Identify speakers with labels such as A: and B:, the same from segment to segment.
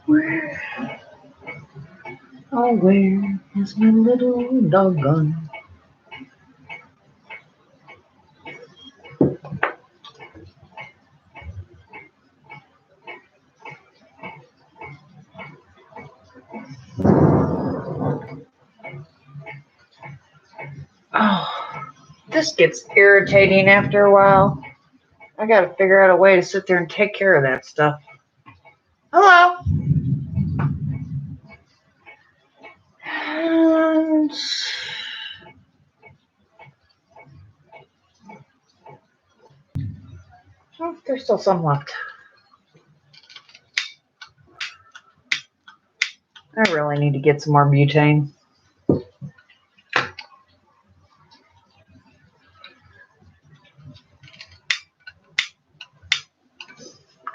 A: Where, oh, where is my little dog gone? Oh, this gets irritating after a while. I gotta figure out a way to sit there and take care of that stuff. Hello. And oh, there's still some left. I really need to get some more butane.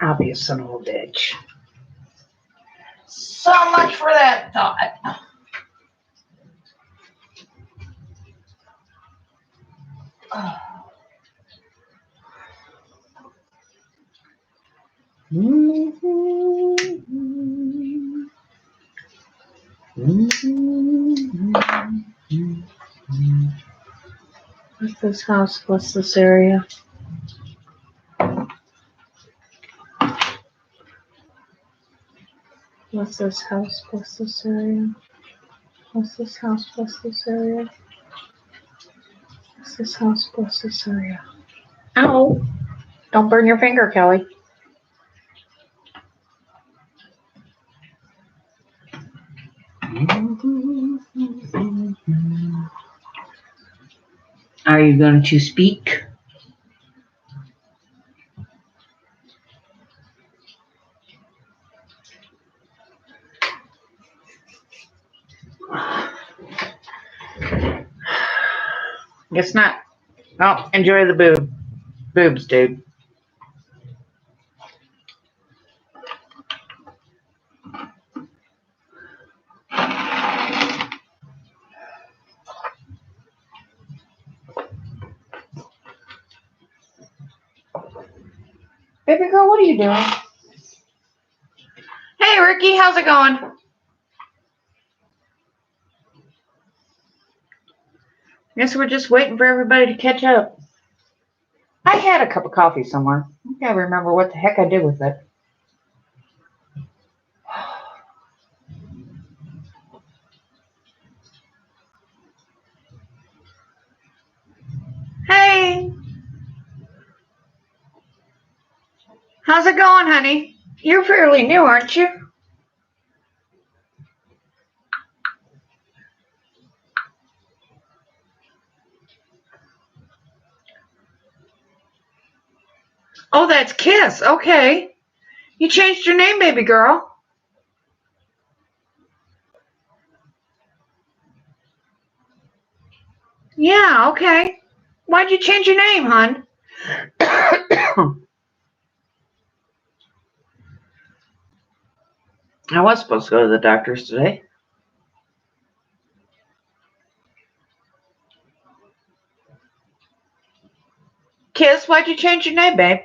A: I'll be a son of a bitch. So much for that thought. What's this house? What's this area? What's this house? What's this area? What's this house? What's this area? What's this house? What's this area? Ow! Don't burn your finger, Kelly. Are you going to speak? Guess not. Well, enjoy the boobs, dude. Baby girl, what are you doing? Hey, Ricky, how's it going? Guess we're just waiting for everybody to catch up. I had a cup of coffee somewhere. I can't remember what the heck I did with it. Hey! How's it going, honey? You're fairly new, aren't you? Oh, that's Kiss. Okay. You changed your name, baby girl. Yeah, okay. Why'd you change your name, hon? I was supposed to go to the doctor's today. Kiss, why'd you change your name, babe?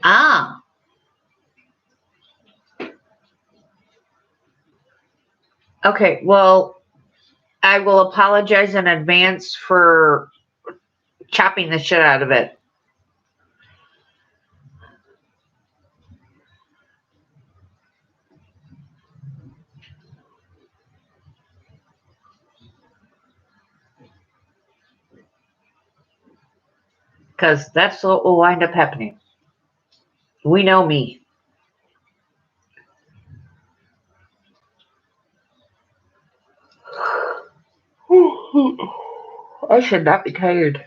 A: Ah. Okay, well, I will apologize in advance for chopping the shit out of it. Because that's what will wind up happening. We know me. I should not be tired.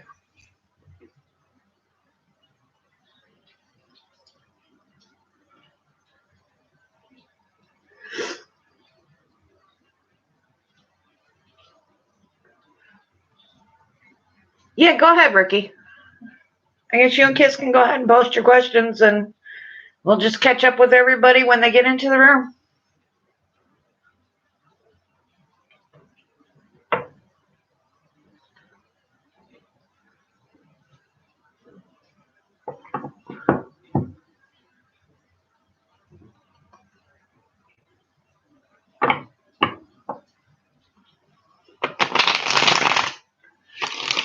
A: Yeah, go ahead, Ricky. I guess you and Kiss can go ahead and post your questions, and we'll just catch up with everybody when they get into the room.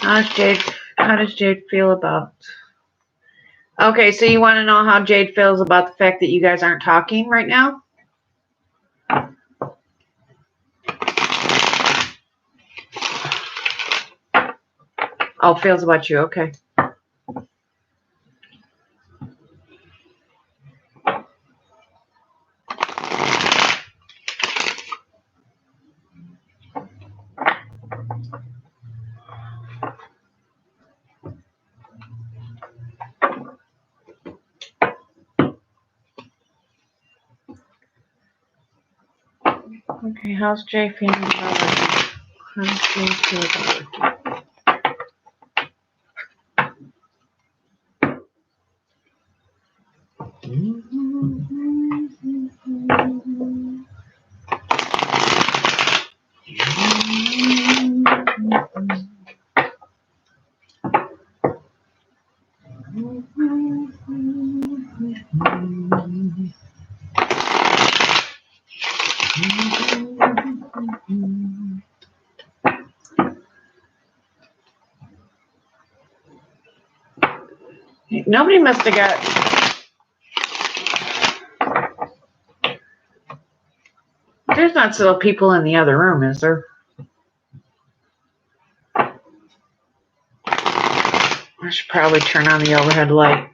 A: How does Jade feel about... Okay, so you want to know how Jade feels about the fact that you guys aren't talking right now? Oh, feels about you. Okay. Okay, how's Jay feeling about it? How's Jay feel about it? Nobody must have got... There's not still people in the other room, is there? I should probably turn on the overhead light.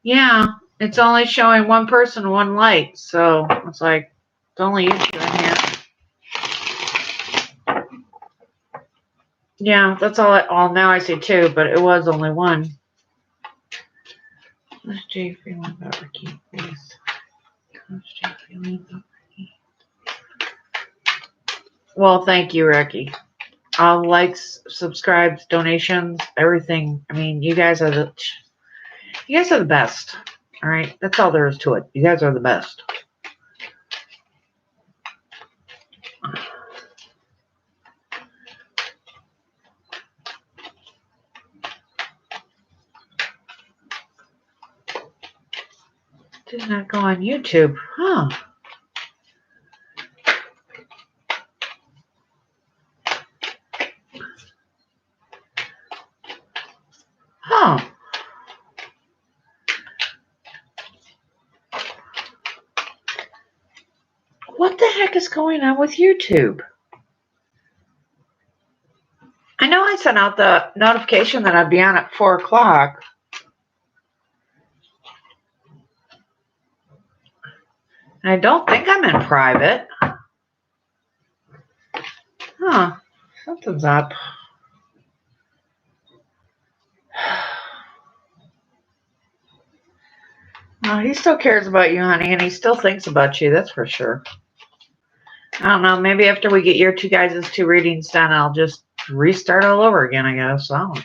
A: Yeah, it's only showing one person, one light, so it's like, it's only you two in here. Yeah, that's all. Now I see two, but it was only one. How's Jay feeling about Ricky, please? How's Jay feeling about Ricky? Well, thank you, Ricky. All likes, subscribes, donations, everything. I mean, you guys are the best. All right, that's all there is to it. You guys are the best. Did not go on YouTube, huh? Huh. What the heck is going on with YouTube? I know I sent out the notification that I'd be on at 4 o'clock. I don't think I'm in private. Huh. Something's up. Well, he still cares about you, honey, and he still thinks about you, that's for sure. I don't know, maybe after we get your two guys' 2 readings done, I'll just restart all over again, I guess. I don't.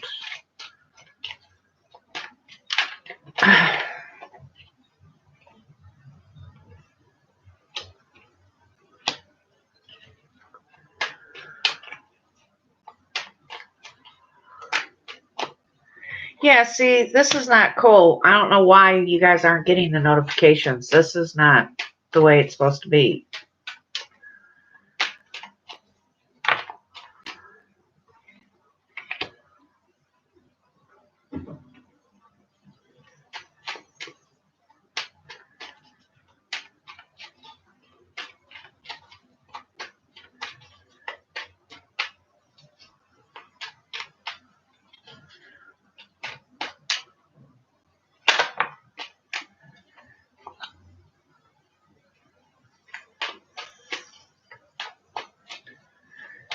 A: Yeah, see, this is not cool. I don't know why you guys aren't getting the notifications. This is not the way it's supposed to be.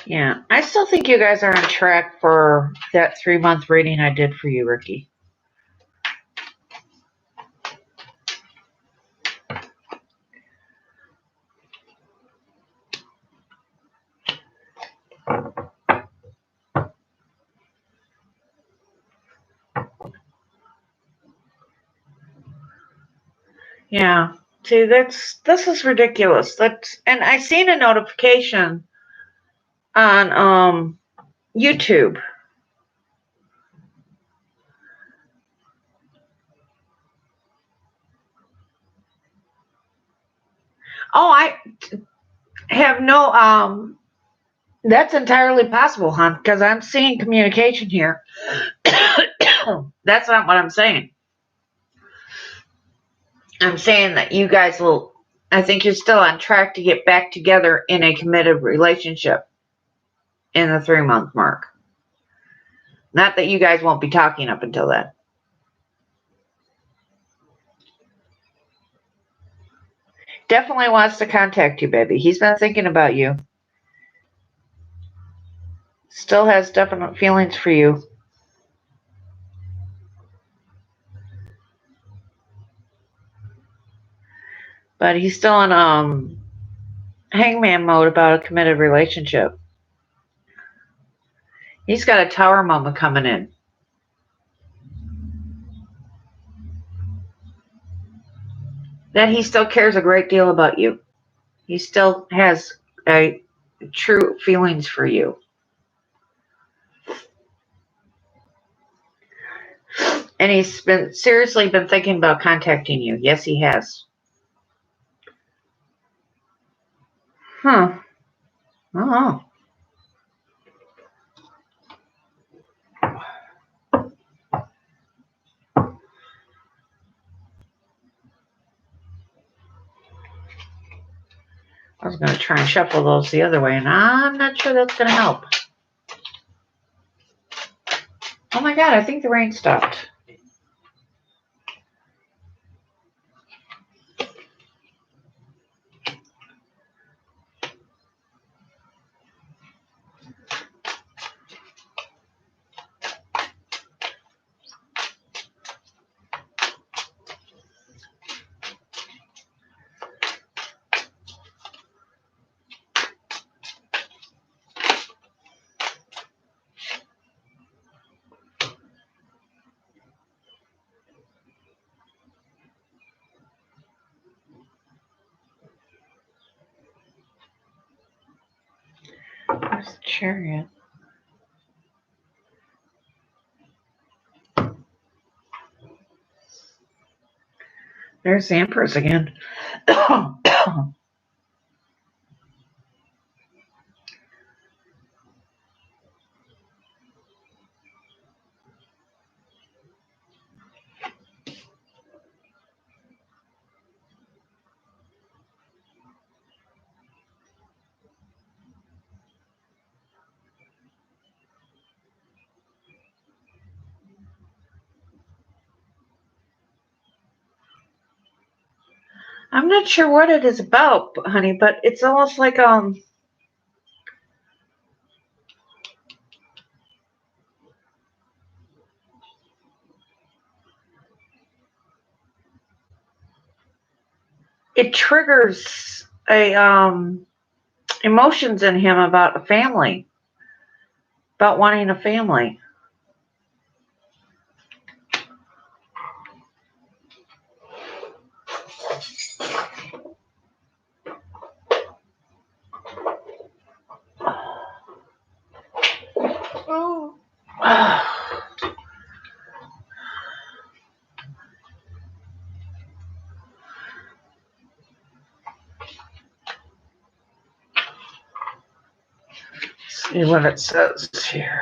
A: Yeah, I still think you guys are on track for that 3-month reading I did for you, Ricky. Yeah, see, this is ridiculous. And I seen a notification on YouTube. Oh, I have no, that's entirely possible, hon, because I'm seeing communication here. That's not what I'm saying. I'm saying that you guys will, I think you're still on track to get back together in a committed relationship in the 3-month mark. Not that you guys won't be talking up until then. Definitely wants to contact you, baby. He's been thinking about you. Still has definite feelings for you. But he's still in hangman mode about a committed relationship. He's got a tower moment coming in. That he still cares a great deal about you. He still has true feelings for you. And he's seriously been thinking about contacting you. Yes, he has. Huh. Oh. I was going to try and shuffle those the other way, and I'm not sure that's going to help. Oh my God, I think the rain stopped. Where's the Chariot? There's the Empress again. I'm not sure what it is about, honey, but it's almost like it triggers emotions in him about a family, about wanting a family. Oh. See what it says here.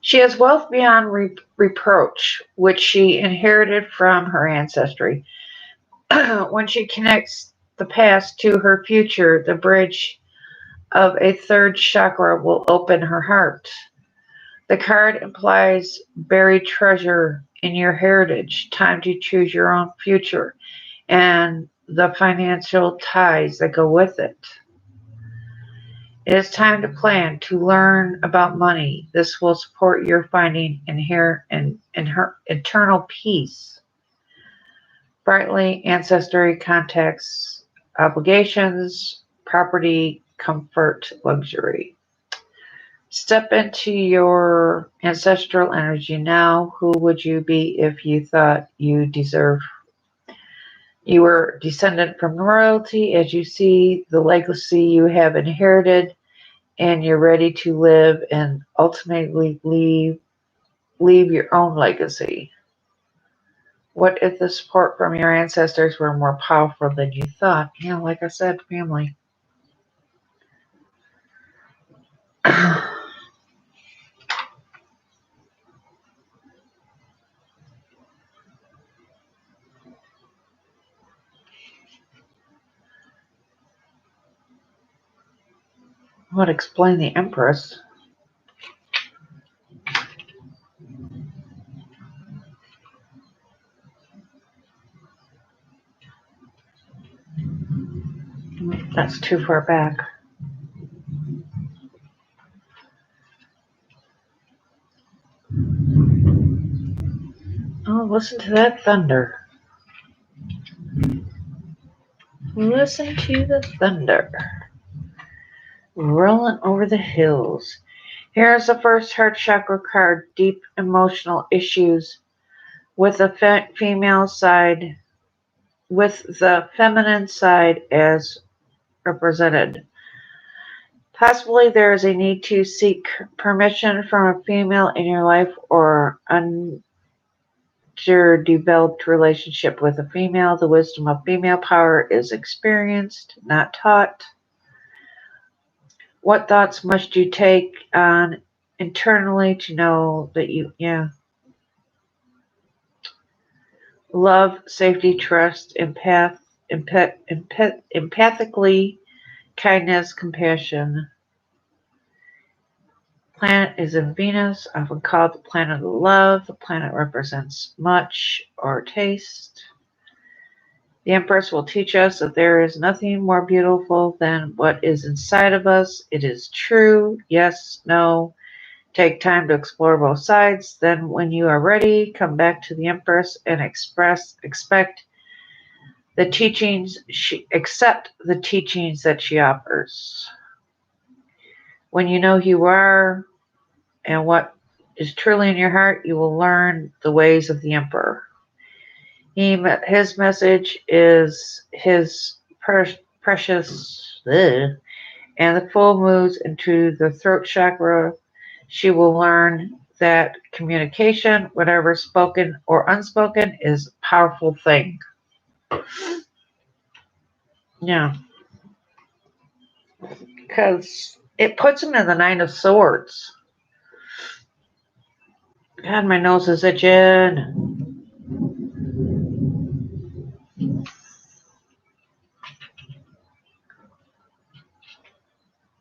A: She has wealth beyond reproach, which she inherited from her ancestry. When she connects the past to her future, the bridge of a third chakra will open her heart. The card implies buried treasure in your heritage, time to choose your own future, and the financial ties that go with it. It is time to plan, to learn about money. This will support your finding her internal peace. Brightly, ancestry, contacts, obligations, property, comfort, luxury. Step into your ancestral energy now. Who would you be if you thought you were descendant from royalty? As you see the legacy you have inherited, and you're ready to live and ultimately leave your own legacy. What if the support from your ancestors were more powerful than you thought? Yeah, like I said, family. Would explain the Empress. That's too far back. Oh, listen to that thunder. Listen to the thunder. Rolling over the hills. Here's the first heart chakra card. Deep emotional issues with the female side, with the feminine side as represented. Possibly there is a need to seek permission from a female in your life or underdeveloped relationship with a female. The wisdom of female power is experienced, not taught. What thoughts must you take on internally to know that love, safety, trust, empathically, kindness, compassion. Planet is in Venus, often called the planet of love. The planet represents much or taste. The Empress will teach us that there is nothing more beautiful than what is inside of us. It is true. Yes, no. Take time to explore both sides. Then, when you are ready, come back to the Empress and accept the teachings that she offers. When you know who you are and what is truly in your heart, you will learn the ways of the Emperor. His message is his precious, and the full moves into the throat chakra. She will learn that communication, whatever spoken or unspoken, is a powerful thing. Yeah, because it puts him in the Nine of Swords. God, my nose is itching.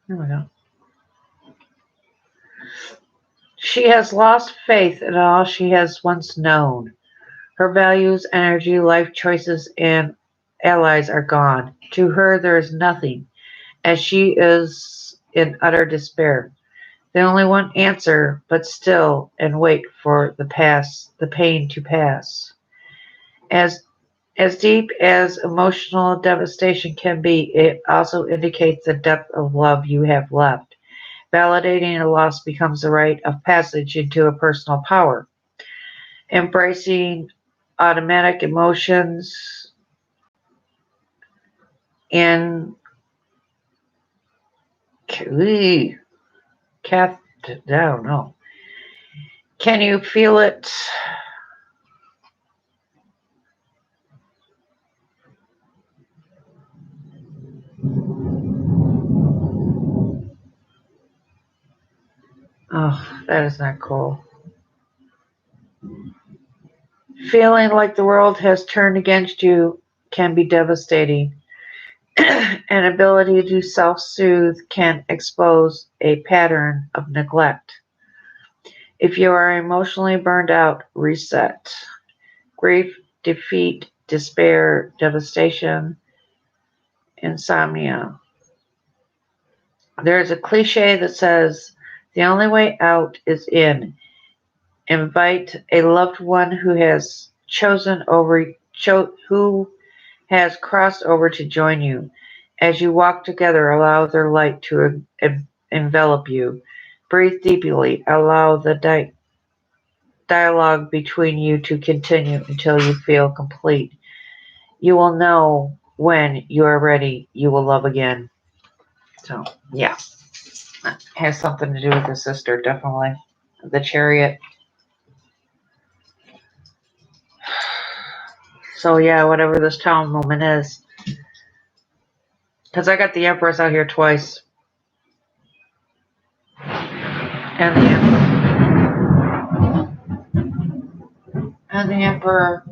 A: There we go. She has lost faith in all she has once known. Her values, energy, life choices, and allies are gone. To her, there is nothing, as she is in utter despair. The only one answer, but still, and wait for the pain to pass. As as deep as emotional devastation can be, it also indicates the depth of love you have left. Validating a loss becomes a rite of passage into a personal power. Embracing automatic emotions in Kath, I don't know. Can you feel it? Oh, that is not cool. Feeling like the world has turned against you can be devastating. An ability to self-soothe can expose a pattern of neglect. If you are emotionally burned out, reset. Grief, defeat, despair, devastation, insomnia. There is a cliche that says, the only way out is in. Invite a loved one who has who has crossed over to join you. As you walk together, allow their light to envelop you. Breathe deeply. Allow the dialogue between you to continue until you feel complete. You will know when you are ready. You will love again. So, yeah, that has something to do with the sister, definitely. The Chariot. So yeah, whatever this tower moment is. Because I got the Empress out here twice. And the Emperor.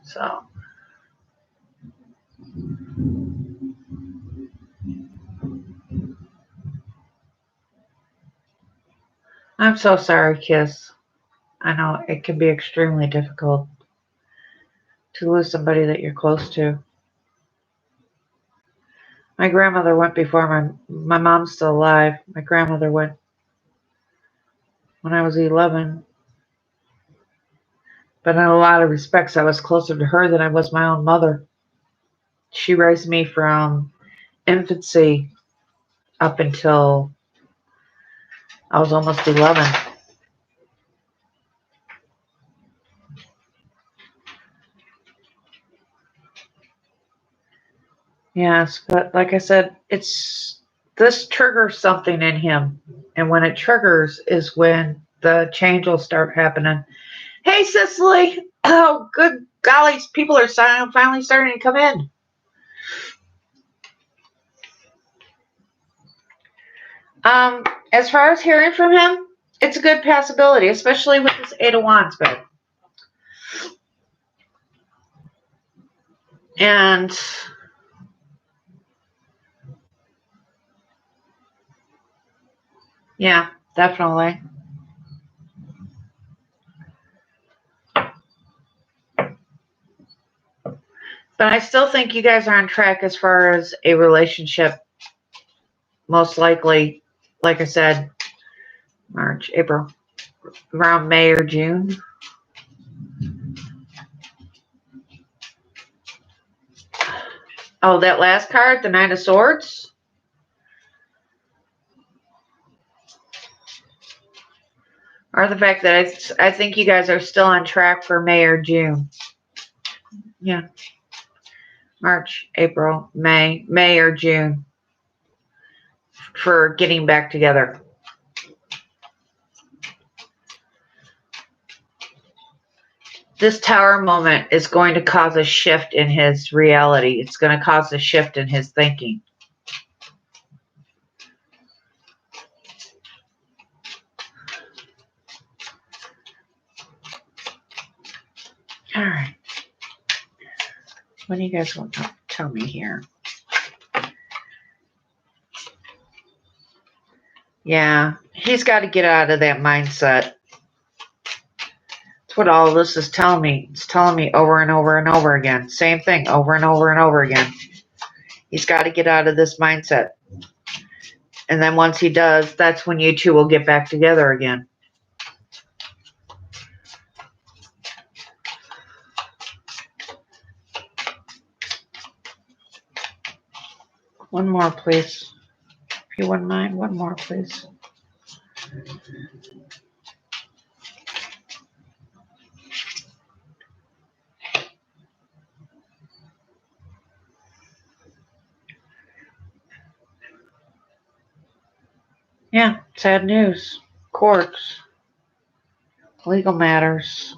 A: So. I'm so sorry, Kiss. I know it can be extremely difficult to lose somebody that you're close to. My grandmother went before my mom's still alive. My grandmother went when I was 11. But in a lot of respects, I was closer to her than I was my own mother. She raised me from infancy up until I was almost 11. Yes, but like I said, this triggers something in him. And when it triggers is when the change will start happening. Hey, Cicely! Oh, good golly, people are finally starting to come in. As far as hearing from him, it's a good possibility, especially with this Eight of Wands bed. And yeah, definitely. But I still think you guys are on track as far as a relationship. Most likely, like I said, March, April, around May or June. Oh, that last card, the Nine of Swords. Or the fact that I think you guys are still on track for May or June. Yeah. March, April, May or June for getting back together. This tower moment is going to cause a shift in his reality. It's going to cause a shift in his thinking. All right. What do you guys want to tell me here? Yeah, he's got to get out of that mindset. That's what all of this is telling me. It's telling me over and over and over again. Same thing over and over and over again. He's got to get out of this mindset. And then once he does, that's when you two will get back together again. One more, please. If you wouldn't mind, one more, please. Yeah, sad news. Courts, legal matters,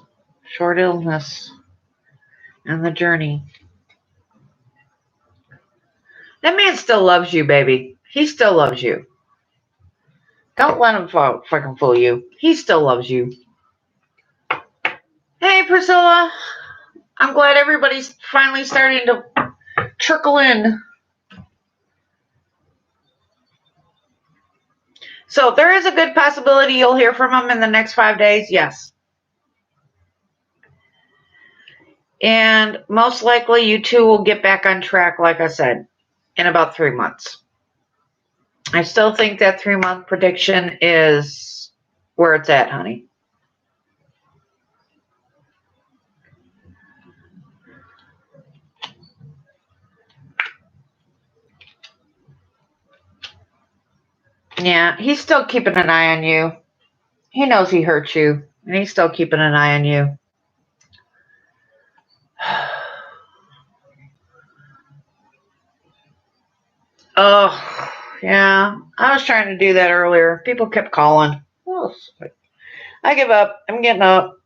A: short illness, and the journey. That man still loves you, baby. He still loves you. Don't let him fucking fool you. He still loves you. Hey, Priscilla. I'm glad everybody's finally starting to trickle in. So there is a good possibility you'll hear from him in the next 5 days. Yes. And most likely you two will get back on track, like I said, in about 3 months. I still think that 3-month prediction is where it's at, honey. Yeah, he's still keeping an eye on you. He knows he hurt you, and he's still keeping an eye on you. Oh, yeah. I was trying to do that earlier. People kept calling. Oh, I give up. I'm getting up.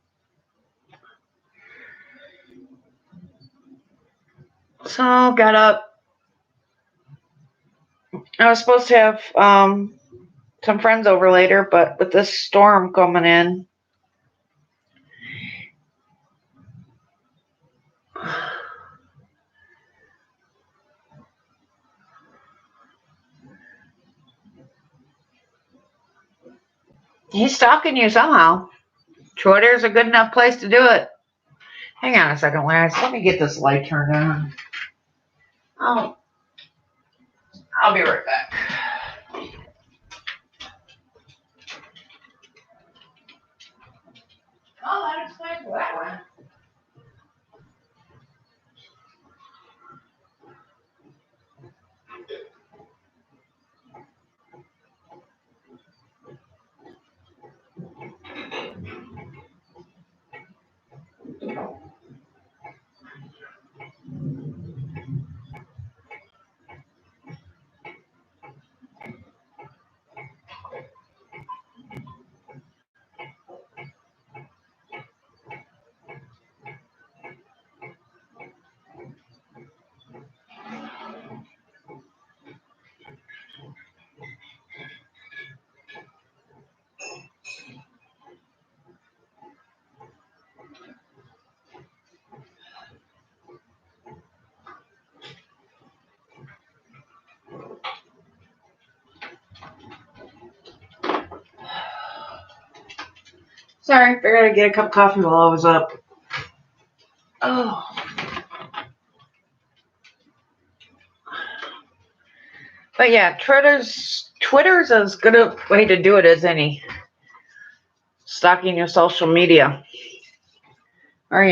A: So got up. I was supposed to have some friends over later, but with this storm coming in, he's stalking you somehow. Twitter's a good enough place to do it. Hang on a second, Lance. Let me get this light turned on. Oh, I'll be right back. Oh, that explains that one. Sorry, figured I'd get a cup of coffee while I was up. Oh. But yeah, Twitter's as good a way to do it as any. Stalking your social media. Or,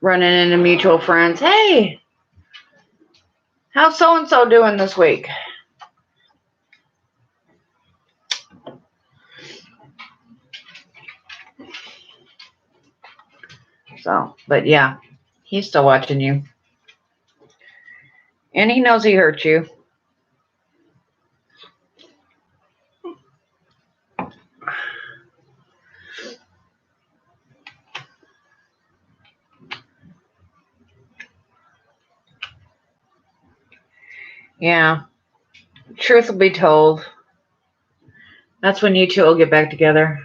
A: running into mutual friends. Hey, how's so-and-so doing this week? So, but yeah, he's still watching you. And he knows he hurt you. Yeah. Truth will be told. That's when you two will get back together.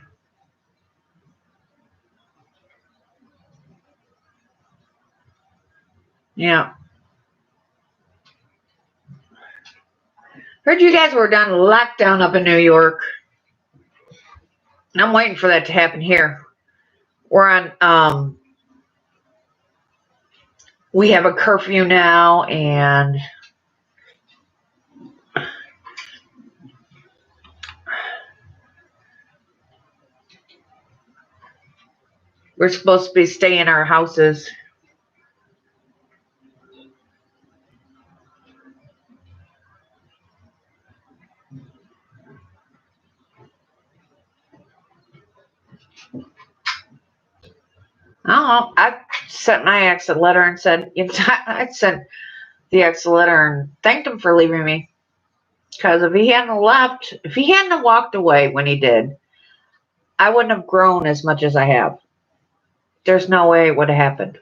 A: Yeah. Heard you guys were down lockdown up in New York. I'm waiting for that to happen here. We're on, we have a curfew now, and we're supposed to be staying in our houses. I don't know. I sent my ex a letter and said, I sent the ex a letter and thanked him for leaving me. Because if he hadn't left, if he hadn't walked away when he did, I wouldn't have grown as much as I have. There's no way it would have happened.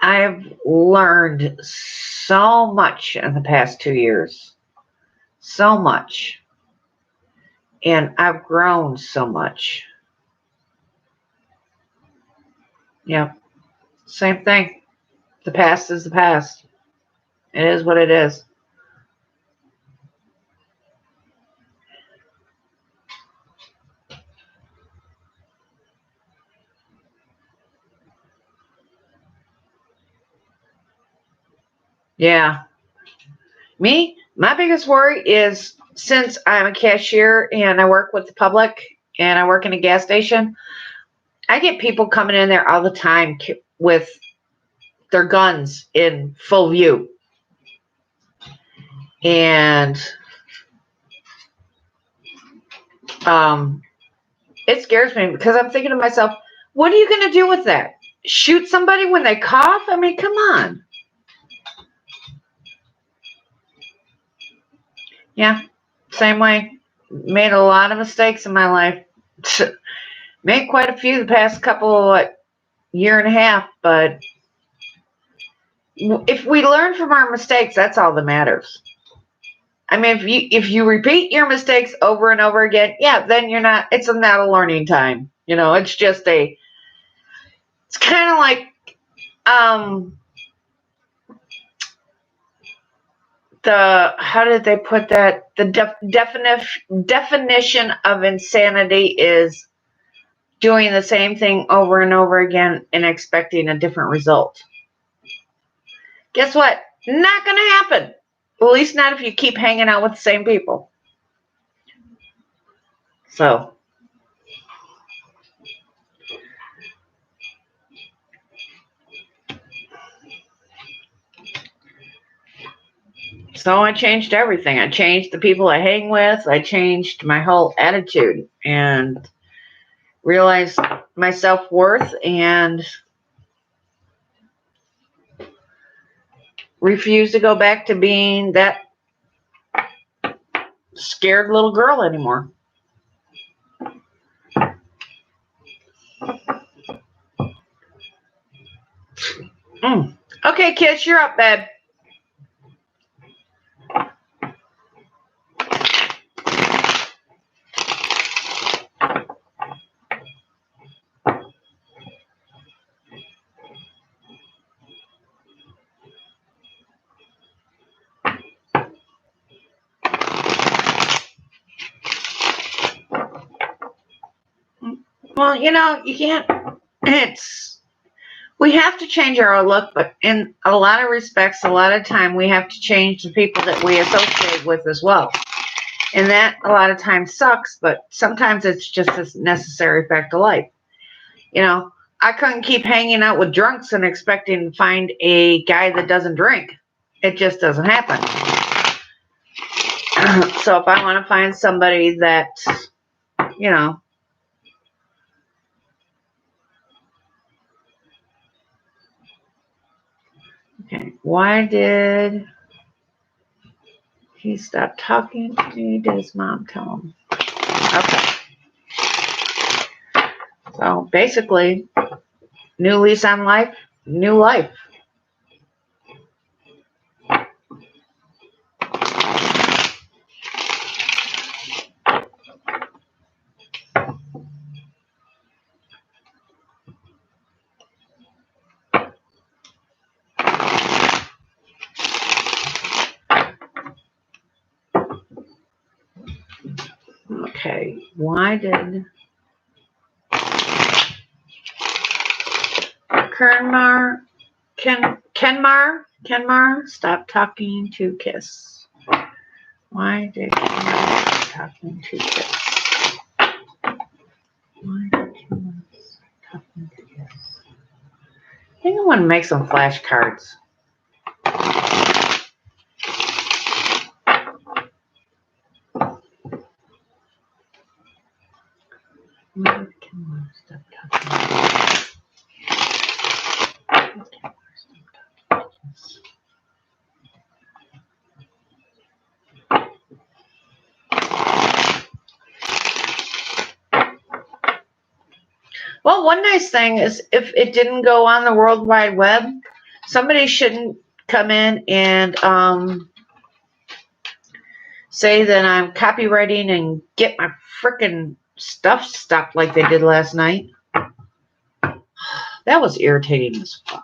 A: I've learned so much in the past 2 years. So much. And I've grown so much. Yeah. Same thing. The past is the past. It is what it is. Yeah. Me, my biggest worry is since I'm a cashier and I work with the public and I work in a gas station, I get people coming in there all the time with their guns in full view. And it scares me because I'm thinking to myself, what are you going to do with that? Shoot somebody when they cough? I mean, come on. Yeah, Same way. Made a lot of mistakes in my life. Made quite a few the past couple of year and a half, but if we learn from our mistakes, that's all that matters. I mean, if you repeat your mistakes over and over again, yeah, then it's not a learning time. It's just it's kind of like how did they put that? The definition of insanity is doing the same thing over and over again and expecting a different result. Guess what? Not going to happen. At least not if you keep hanging out with the same people. So I changed everything. I changed the people I hang with. I changed my whole attitude and realized my self-worth and refused to go back to being that scared little girl anymore. Okay, Kiss, you're up, babe. Well, you can't. We have to change our look, but in a lot of respects, a lot of time, we have to change the people that we associate with as well. And that a lot of times sucks, but sometimes it's just a necessary fact of life. I couldn't keep hanging out with drunks and expecting to find a guy that doesn't drink. It just doesn't happen. So if I want to find somebody that, okay, why did he stop talking to me? Did his mom tell him? Okay. So basically, new lease on life, new life. Okay, why did Kenmar stop talking to Kiss? Why did Kenmar stop talking to Kiss? Why did Kenmar stop talking to Kiss? I think I want to make some flashcards. Why did Kenmar stop talking to Kiss? Well, one nice thing is if it didn't go on the World Wide Web, somebody shouldn't come in and say that I'm copywriting and get my frickin' stuff stopped like they did last night. That was irritating as fuck.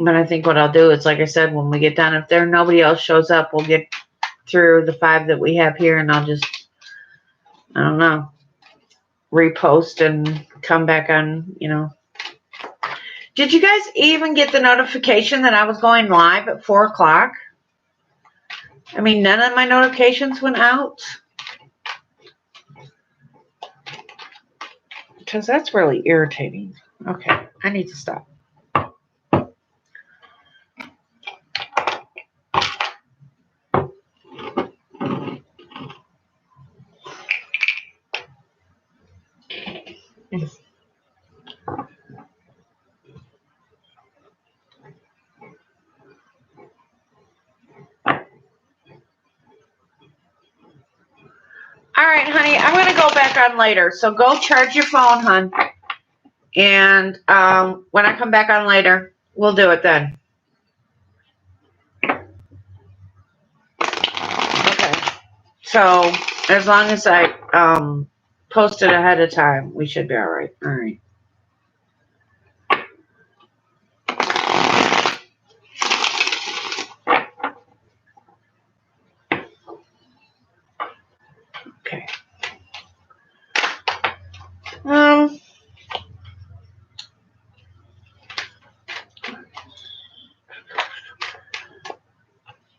A: But I think what I'll do is, like I said, when we get done, if nobody else shows up, we'll get through the 5 that we have here, and I'll just, I don't know, repost and come back on, Did you guys even get the notification that I was going live at 4 o'clock? I mean, none of my notifications went out. Because that's really irritating. Okay, I need to stop. on later. So go charge your phone, hon. And when I come back on later, we'll do it then. Okay. So as long as I post it ahead of time, we should be all right. All right. Okay.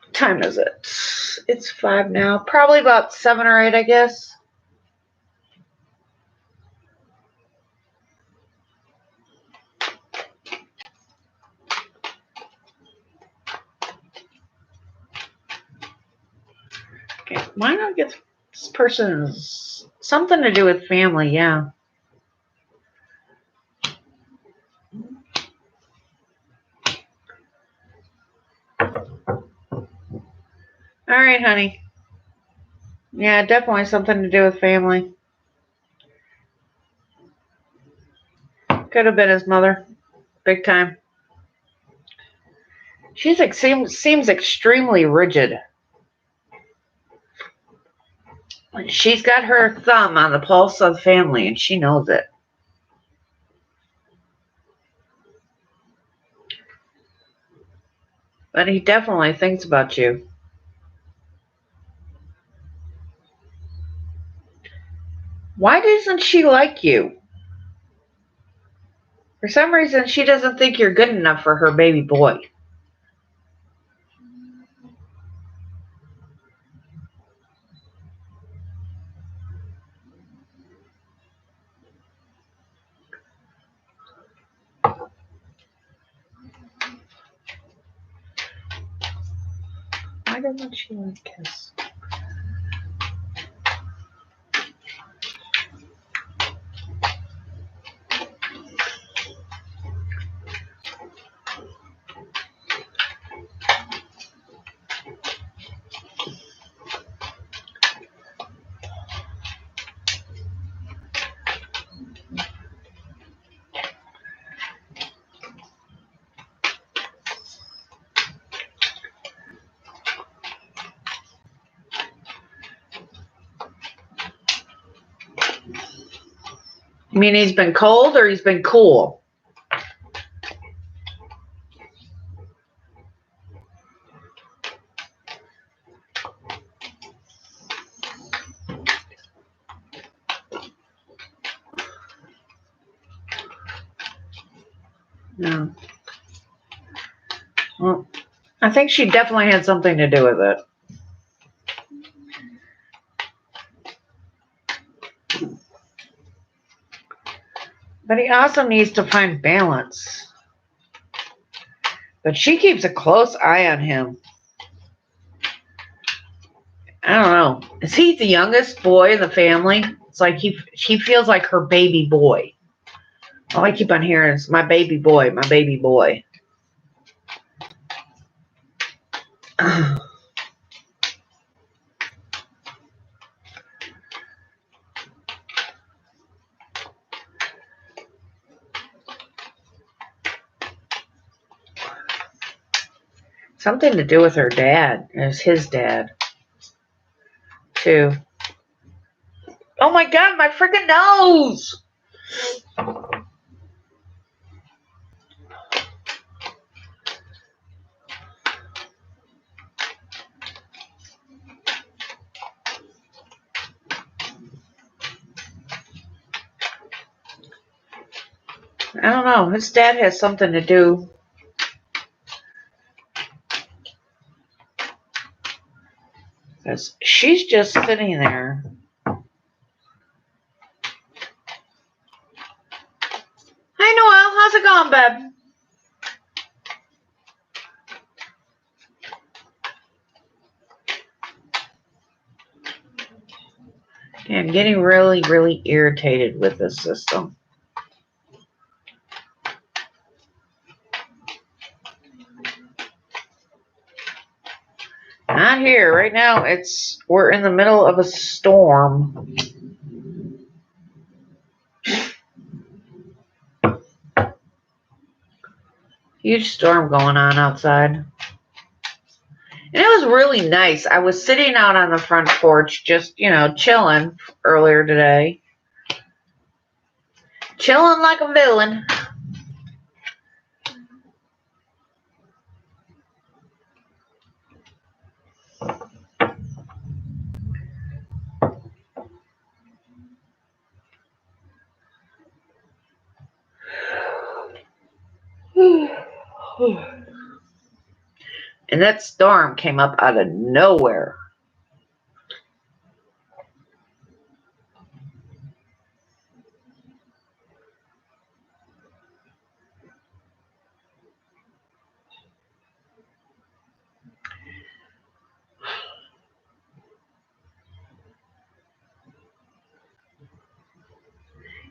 A: What time is it? It's 5 now. Probably about 7 or 8, I guess. Okay. Why not get this person's something to do with family? Yeah. All right, honey. Yeah, definitely something to do with family. Could have been his mother. Big time. She's seems extremely rigid. She's got her thumb on the pulse of the family, and she knows it. But he definitely thinks about you. Why doesn't she like you? For some reason, she doesn't think you're good enough for her baby boy. Why doesn't she like his? You mean he's been cold or he's been cool? No. Well, I think she definitely had something to do with it. But he also needs to find balance. But she keeps a close eye on him. I don't know. Is he the youngest boy in the family? It's like he feels like her baby boy. All I keep on hearing is my baby boy, my baby boy. Something to do with her dad. It's his dad, too. Oh my God, my freaking nose! I don't know. His dad has something to do. Because she's just sitting there. Hi, Noelle. How's it going, babe? Yeah, I'm getting really, really irritated with this system. Not here. Right now, we're in the middle of a storm. Huge storm going on outside. And it was really nice. I was sitting out on the front porch just, chilling earlier today. Chilling like a villain. And that storm came up out of nowhere.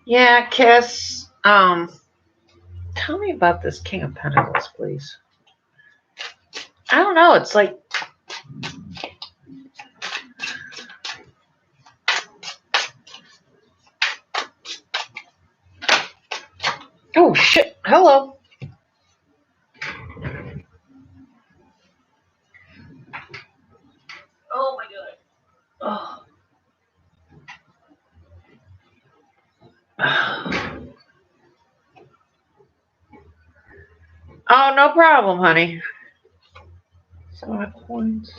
A: Yeah, Kiss. Tell me about this King of Pentacles, please. I don't know. It's like... Oh, shit. Hello. Oh, my God. Oh. Oh, no problem, honey. So I have coins.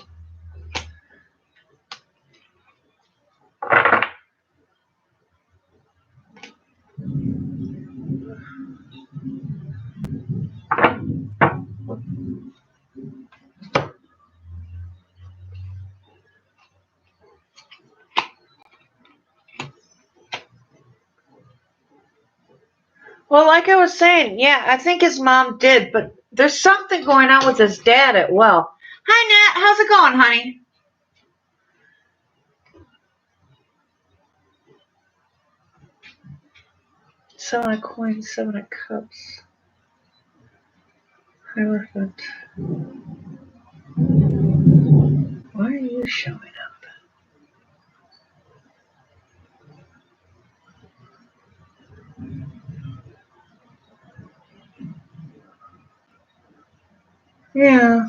A: Well, like I was saying, yeah, I think his mom did, but there's something going on with his dad as well. Hi, Nat. How's it going, honey? Seven of coins, seven of cups. Hierophant. Why are you showing up? Yeah.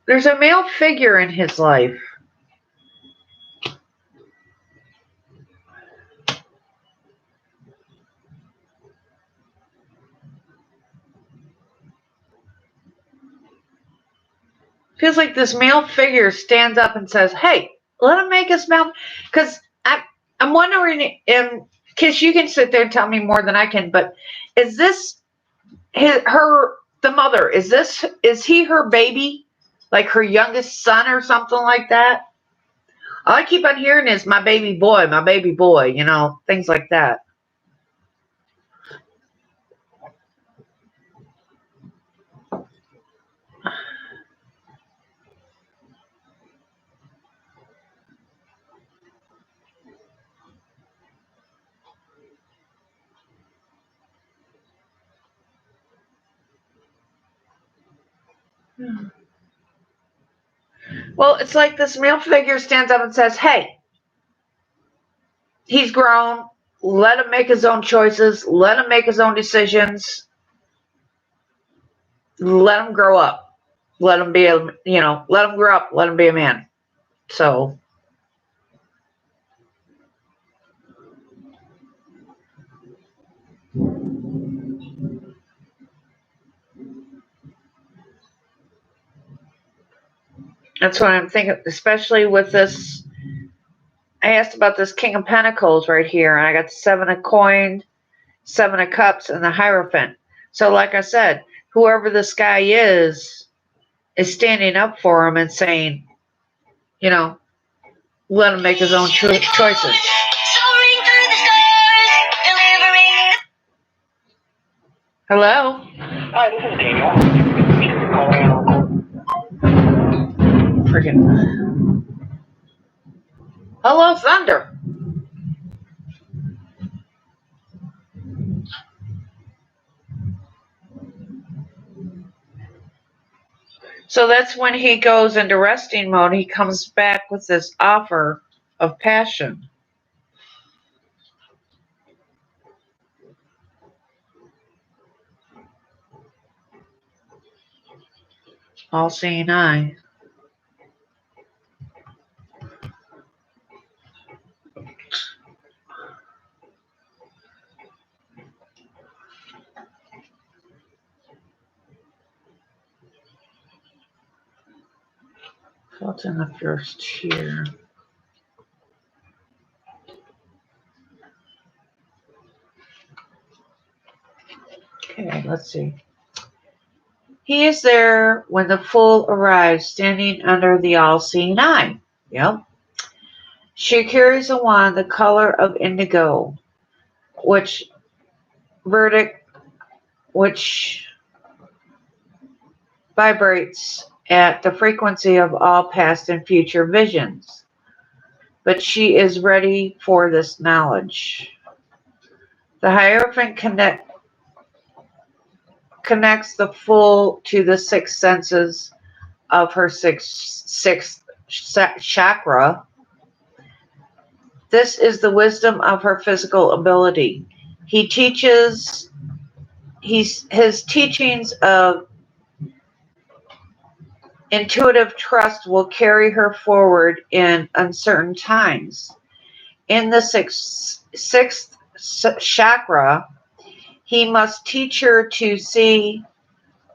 A: There's a male figure in his life. Feels like this male figure stands up and says, hey, let him make his mouth. Because I'm wondering, because you can sit there and tell me more than I can, but is this the mother? Is he her baby? Like her youngest son or something like that? All I keep on hearing is my baby boy, things like that. Well, it's like this male figure stands up and says, hey, he's grown. Let him make his own choices. Let him make his own decisions. Let him grow up. Let him be let him grow up. Let him be a man. So. That's what I'm thinking, especially with this. I asked about this King of Pentacles right here, and I got the Seven of Coins, Seven of Cups, and the Hierophant. So like I said, whoever this guy is standing up for him and saying, let him make his own choices. Hello?
B: Hi, this is Daniel.
A: Freaking. Hello, Thunder. So that's when he goes into resting mode. He comes back with this offer of passion. All-seeing eye. What's in the first here? Okay, let's see. He is there when the fool arrives, standing under the all-seeing eye. Yep. She carries a wand the color of indigo, which vibrates at the frequency of all past and future visions. But she is ready for this knowledge. The Hierophant connects the fool to the six senses of her sixth chakra. This is the wisdom of her physical ability. His teachings of intuitive trust will carry her forward in uncertain times. In the sixth chakra, he must teach her to see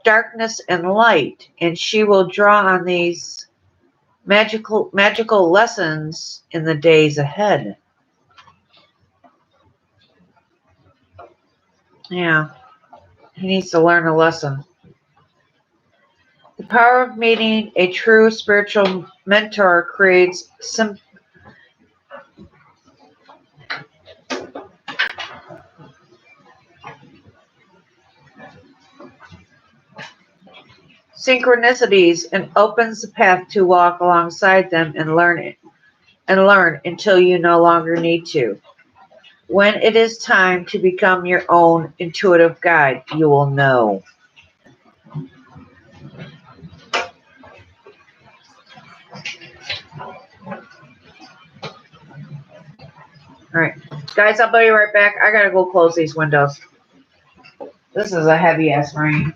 A: darkness and light, and she will draw on these magical lessons in the days ahead. Yeah, he needs to learn a lesson. The power of meeting a true spiritual mentor creates synchronicities and opens the path to walk alongside them and learn until you no longer need to. When it is time to become your own intuitive guide, you will know. All right, guys, I'll be right back. I gotta go close these windows. This is a heavy ass rain.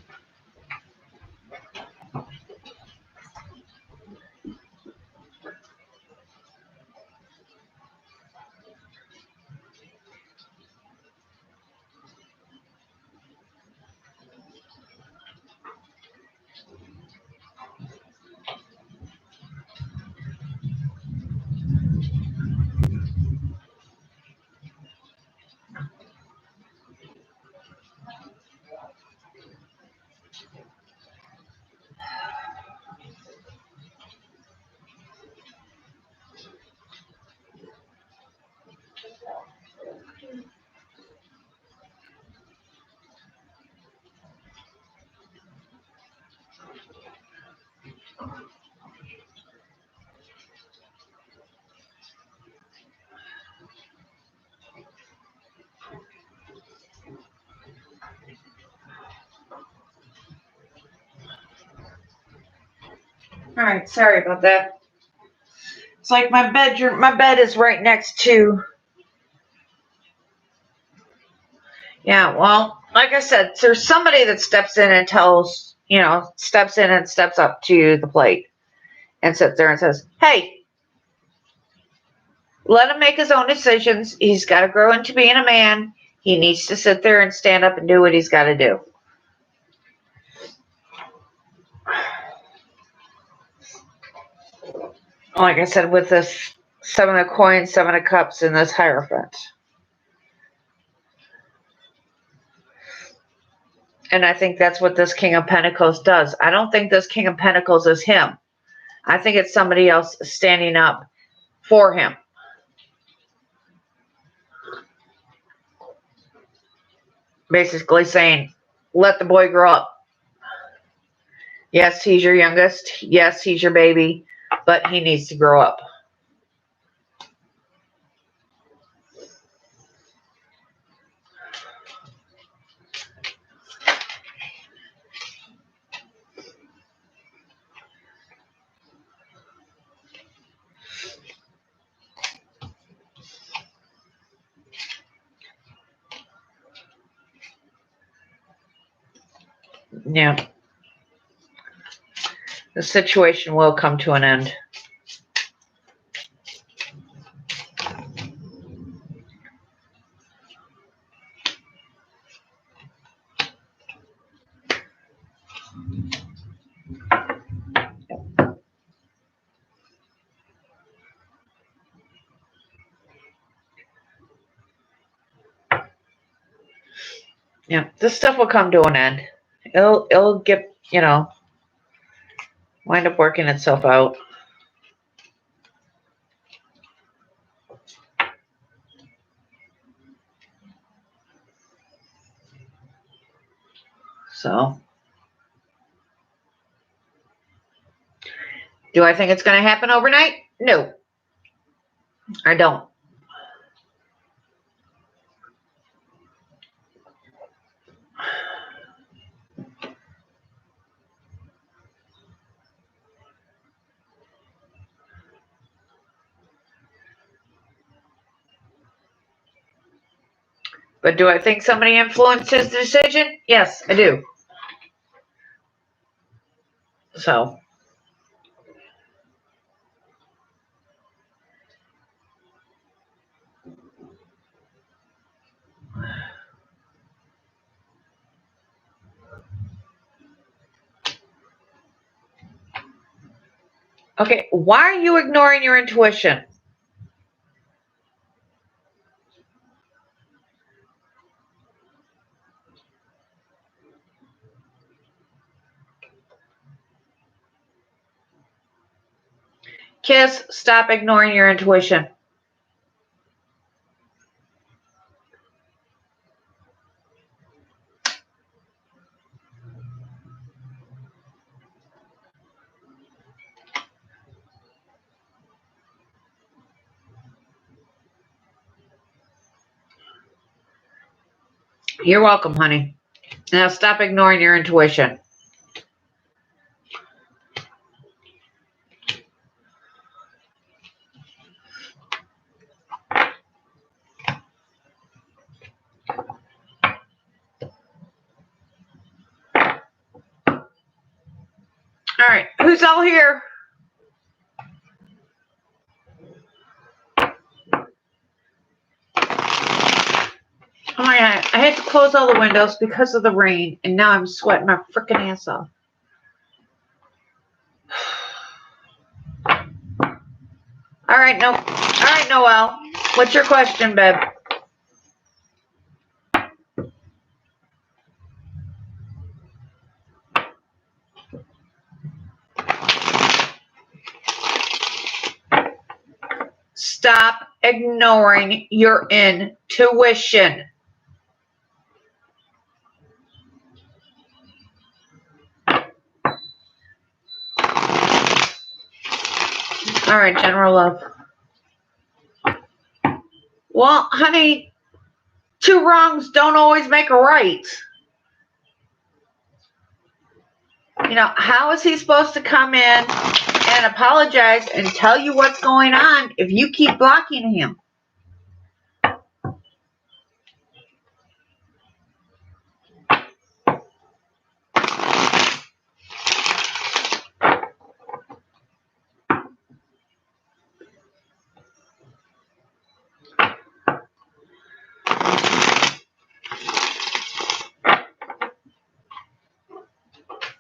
A: All right, sorry about that. It's like my bedroom. My bed is right next to. Yeah, well, like I said, there's somebody that steps in and steps in and steps up to the plate and sits there and says, "Hey, let him make his own decisions. He's got to grow into being a man. He needs to sit there and stand up and do what he's got to do." Like I said, with this Seven of Coins, Seven of Cups, and this Hierophant. And I think that's what this King of Pentacles does. I don't think this King of Pentacles is him. I think it's somebody else standing up for him. Basically saying, let the boy grow up. Yes, he's your youngest. Yes, he's your baby. But he needs to grow up. Yeah. The situation will come to an end. Yeah, this stuff will come to an end. It'll get, wind up working itself out. So, do I think it's going to happen overnight? No, I don't. But do I think somebody influenced his decision? Yes, I do. So, okay, why are you ignoring your intuition? Kiss, stop ignoring your intuition. You're welcome, honey. Now stop ignoring your intuition. All right, who's all here? Oh my God, I had to close all the windows because of the rain, and now I'm sweating my freaking ass off. All right, Noelle. What's your question, babe? Stop ignoring your intuition. All right, General Love. Well, honey, two wrongs don't always make a right. How is he supposed to come in and apologize and tell you what's going on if you keep blocking him?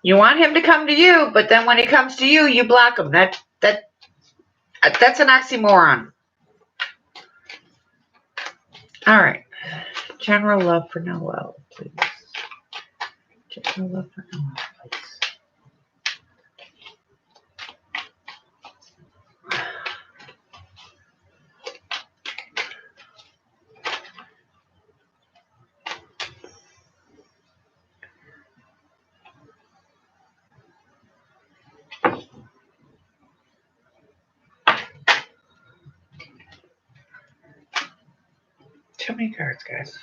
A: You want him to come to you, but then when he comes to you, you block him. That's an oxymoron. All right. General Love for Noelle, please. General Love for Noelle, please. Too many cards, guys.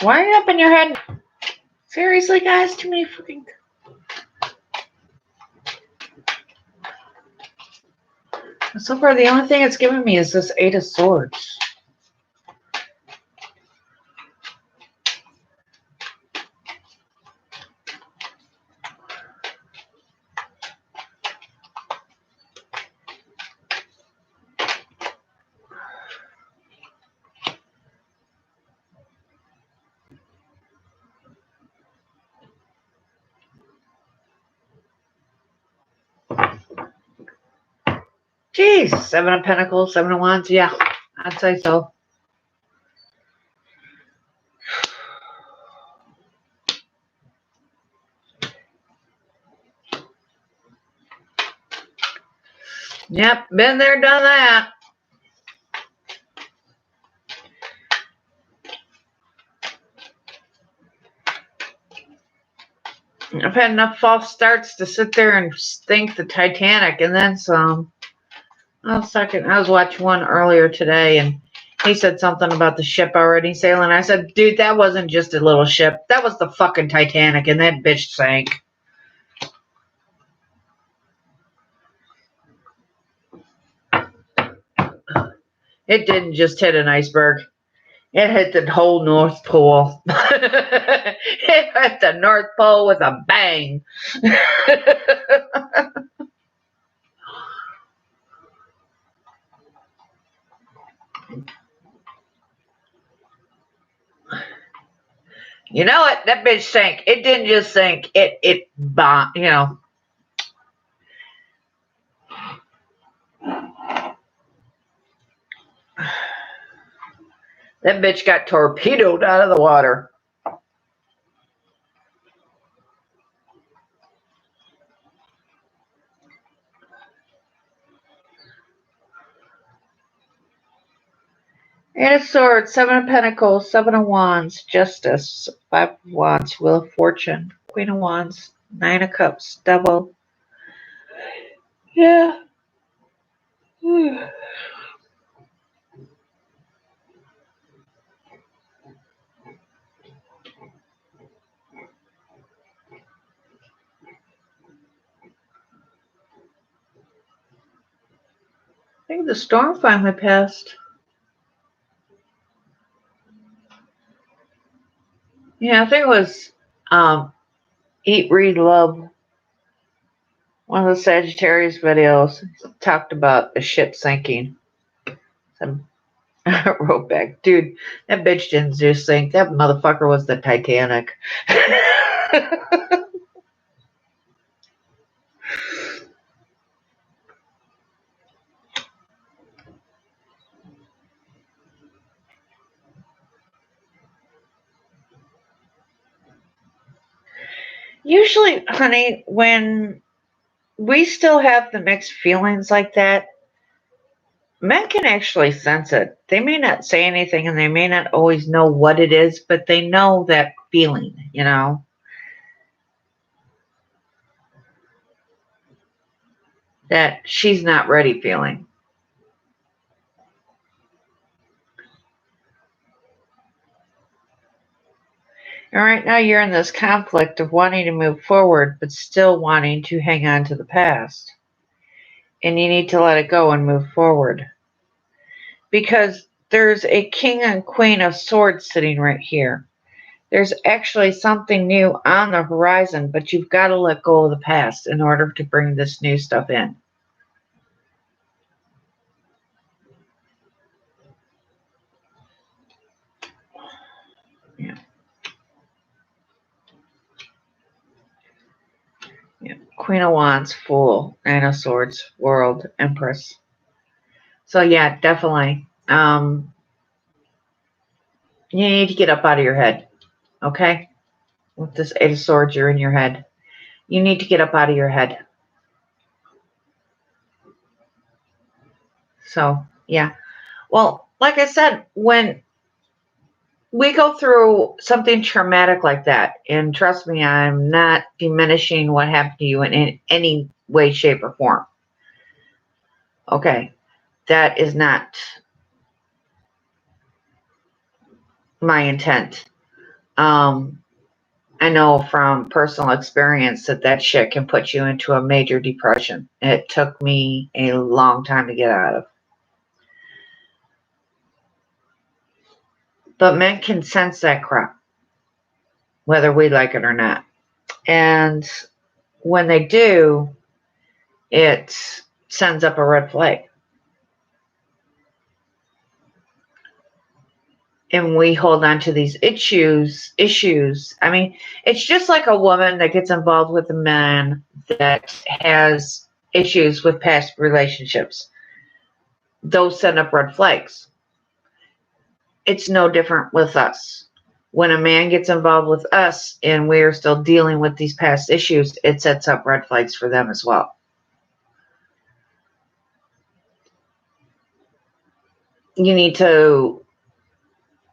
A: Why are you up in your head? Seriously, guys, too many freaking. So far, the only thing it's giving me is this Eight of Swords. Jeez, Seven of Pentacles, Seven of Wands. Yeah, I'd say so. Yep, been there, done that. I've had enough false starts to sit there and think the Titanic and then some. I was watching one earlier today and he said something about the ship already sailing. I said, dude, that wasn't just a little ship. That was the fucking Titanic and that bitch sank. It didn't just hit an iceberg. It hit the whole North Pole. It hit the North Pole with a bang. You know what? That bitch sank. It didn't just sink. It bombed, you know. That bitch got torpedoed out of the water. Eight of Swords, Seven of Pentacles, Seven of Wands, Justice, Five of Wands, Wheel of Fortune, Queen of Wands, Nine of Cups, Devil. Yeah. I think the storm finally passed. Yeah, I think it was Eat, Read, Love. One of the Sagittarius videos talked about the ship sinking. So I wrote back, dude, that bitch didn't just sink. That motherfucker was the Titanic. Usually, honey, when we still have the mixed feelings like that, men can actually sense it. They may not say anything and they may not always know what it is, but they know that feeling, you know? That she's not ready feeling. And right now you're in this conflict of wanting to move forward, but still wanting to hang on to the past. And you need to let it go and move forward. Because there's a King and Queen of Swords sitting right here. There's actually something new on the horizon, but you've got to let go of the past in order to bring this new stuff in. Yeah. Yeah. Queen of Wands, Fool, Nine of Swords, World, Empress. So yeah, definitely. You need to get up out of your head. Okay? with this Eight of Swords, you're in your head. You need to get up out of your head. So, yeah. Well, like I said, when we go through something traumatic like that, and trust me, I'm not diminishing what happened to you in any way, shape, or form. Okay. That is not my intent. I know from personal experience that shit can put you into a major depression. It took me a long time to get out of. But men can sense that crap, whether we like it or not. And when they do, it sends up a red flag. And we hold on to these issues. I mean, it's just like a woman that gets involved with a man that has issues with past relationships. Those send up red flags. It's no different with us. When a man gets involved with us and we are still dealing with these past issues, it sets up red flags for them as well. You need to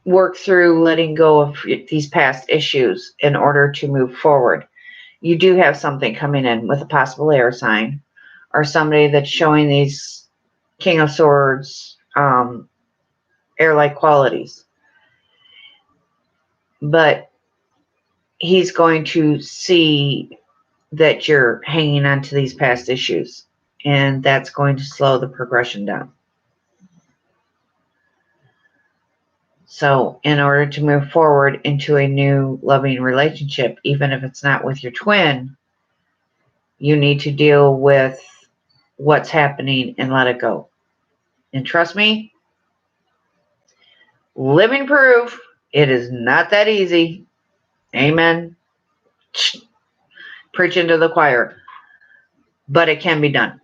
A: work through letting go of these past issues in order to move forward. You do have something coming in with a possible air sign or somebody that's showing these King of Swords, air-like qualities. But he's going to see that you're hanging on to these past issues, and that's going to slow the progression down. So in order to move forward into a new loving relationship, even if it's not with your twin, you need to deal with what's happening and let it go. And trust me, living proof, it is not that easy. Amen. Preaching to the choir. But it can be done.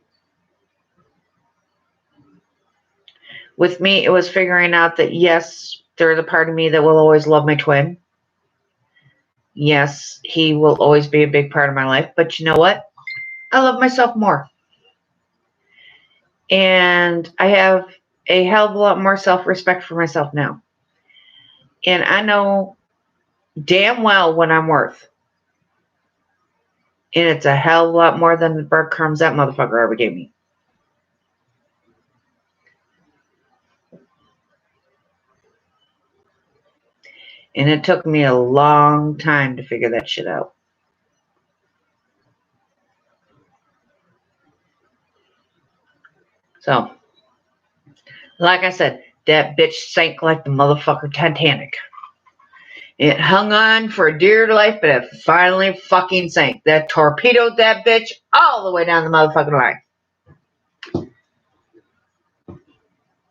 A: With me, it was figuring out that yes, there's a part of me that will always love my twin. Yes, he will always be a big part of my life. But you know what? I love myself more. And I have a hell of a lot more self-respect for myself now. And I know damn well what I'm worth. And it's a hell of a lot more than the breadcrumbs that motherfucker ever gave me. And it took me a long time to figure that shit out. So, like I said, that bitch sank like the motherfucker Titanic. It hung on for dear life, but it finally fucking sank. That torpedoed that bitch all the way down the motherfucking line.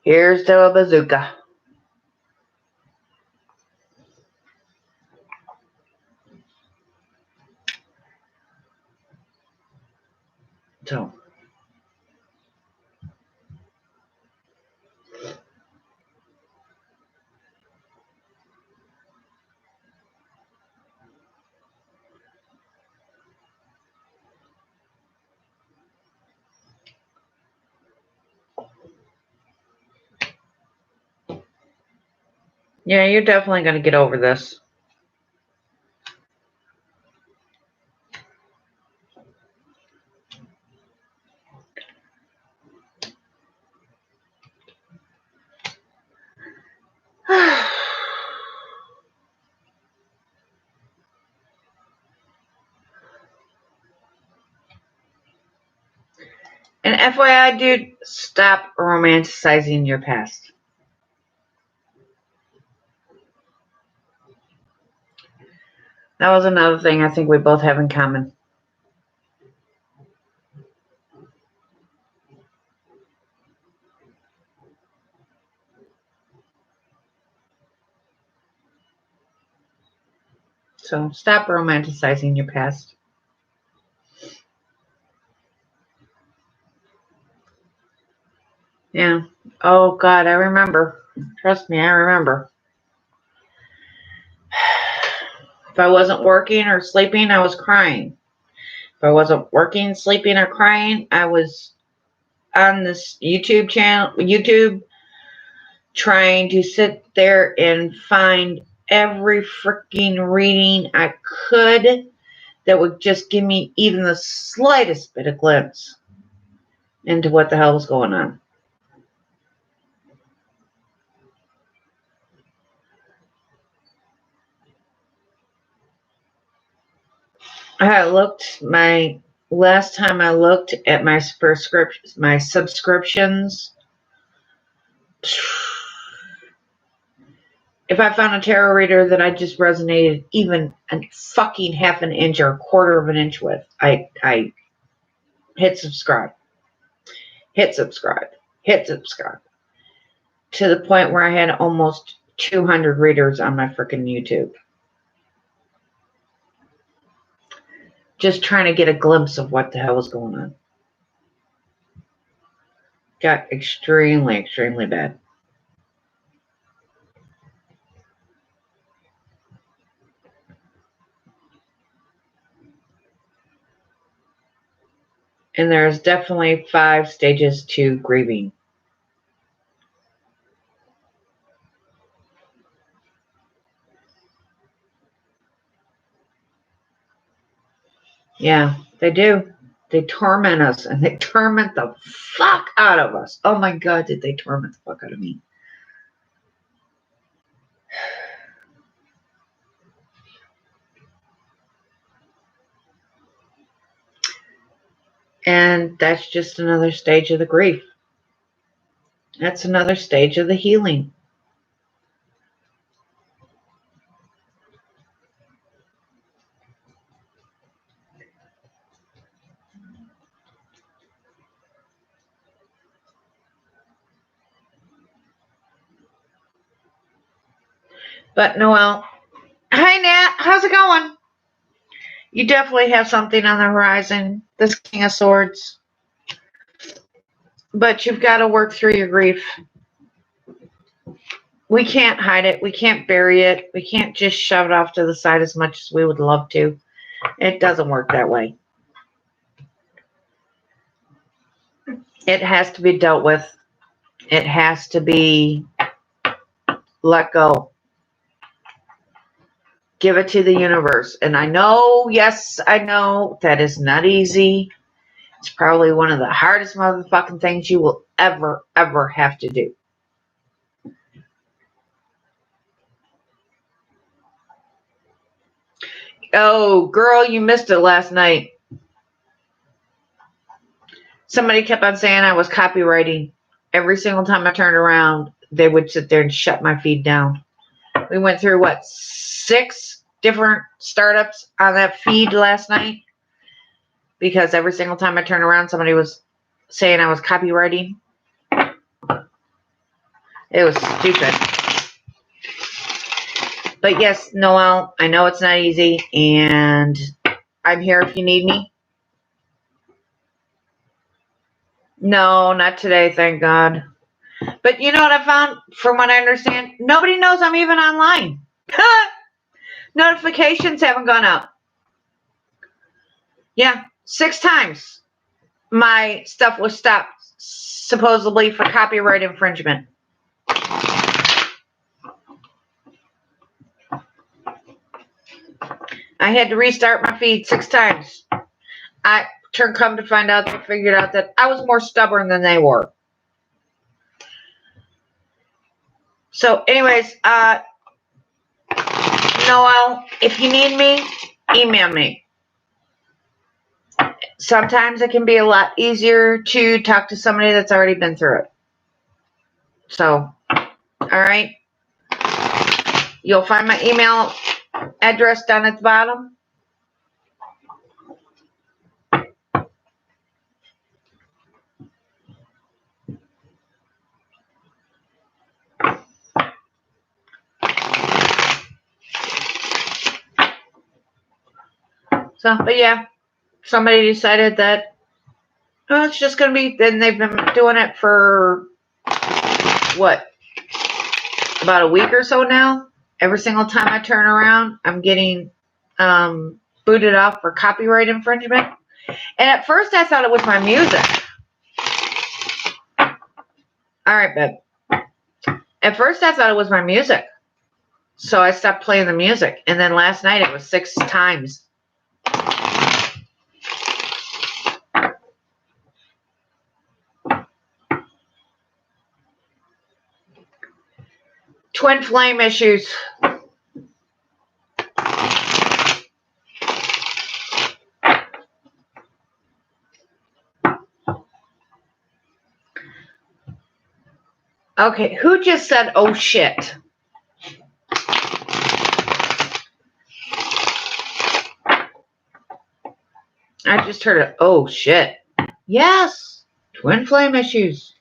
A: Here's to a bazooka. So, yeah, you're definitely going to get over this. And FYI, dude, stop romanticizing your past. That was another thing I think we both have in common. So stop romanticizing your past. Yeah. Oh, God, I remember. Trust me, I remember. If I wasn't working or sleeping, I was crying. If I wasn't working, sleeping, or crying, I was on this YouTube channel, trying to sit there and find every freaking reading I could that would just give me even the slightest bit of glimpse into what the hell was going on. Last time I looked at my subscriptions, if I found a tarot reader that I just resonated even a fucking half an inch or a quarter of an inch with, I hit subscribe, hit subscribe, hit subscribe, to the point where I had almost 200 readers on my freaking YouTube. Just trying to get a glimpse of what the hell was going on. Got extremely, extremely bad. And there's definitely 5 stages to grieving. Yeah, they do. They torment us, and they torment the fuck out of us. Oh my God, did they torment the fuck out of me. And that's just another stage of the grief. That's another stage of the healing. But Noelle, hi Nat, how's it going? You definitely have something on the horizon, this King of Swords. But you've got to work through your grief. We can't hide it. We can't bury it. We can't just shove it off to the side as much as we would love to. It doesn't work that way. It has to be dealt with. It has to be let go. Give it to the universe. And I know, yes, I know that is not easy. It's probably one of the hardest motherfucking things you will ever, ever have to do. Oh, girl, you missed it last night. Somebody kept on saying I was copywriting. Every single time I turned around, they would sit there and shut my feed down. We went through, 6 different startups on that feed last night? Because every single time I turned around, somebody was saying I was copywriting. It was stupid. But yes, Noelle, I know it's not easy, and I'm here if you need me. No, not today, thank God. But you know what I found? From what I understand, nobody knows I'm even online. Notifications haven't gone out. Yeah, 6 times my stuff was stopped, supposedly for copyright infringement. I had to restart my feed 6 times. Come to find out, they figured out that I was more stubborn than they were. So anyways, Noelle, if you need me, email me. Sometimes it can be a lot easier to talk to somebody that's already been through it. So, all right. You'll find my email address down at the bottom. So, but yeah, somebody decided that, oh, it's just going to be, then they've been doing it for, what, about a week or so now? Every single time I turn around, I'm getting booted off for copyright infringement. And at first I thought it was my music. All right, babe. At first I thought it was my music. So I stopped playing the music. And then last night it was 6 times. Twin flame issues. Okay, who just said, oh shit? I just heard it. Oh shit. Yes. Twin flame issues.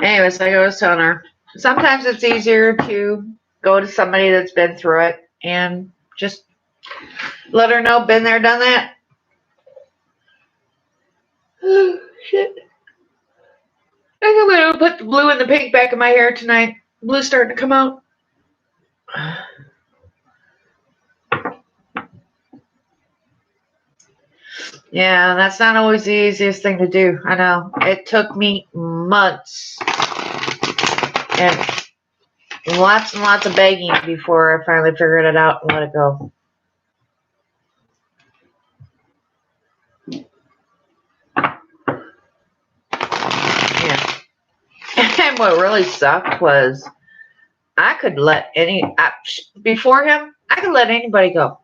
A: Anyways, like I was telling her, sometimes it's easier to go to somebody that's been through it and just let her know, been there, done that. Oh, shit. I think I'm going to put the blue and the pink back in my hair tonight. Blue's starting to come out. Yeah, that's not always the easiest thing to do. I know. It took me months and lots of begging before I finally figured it out and let it go. Yeah. And what really sucked was I could let before him, I could let anybody go.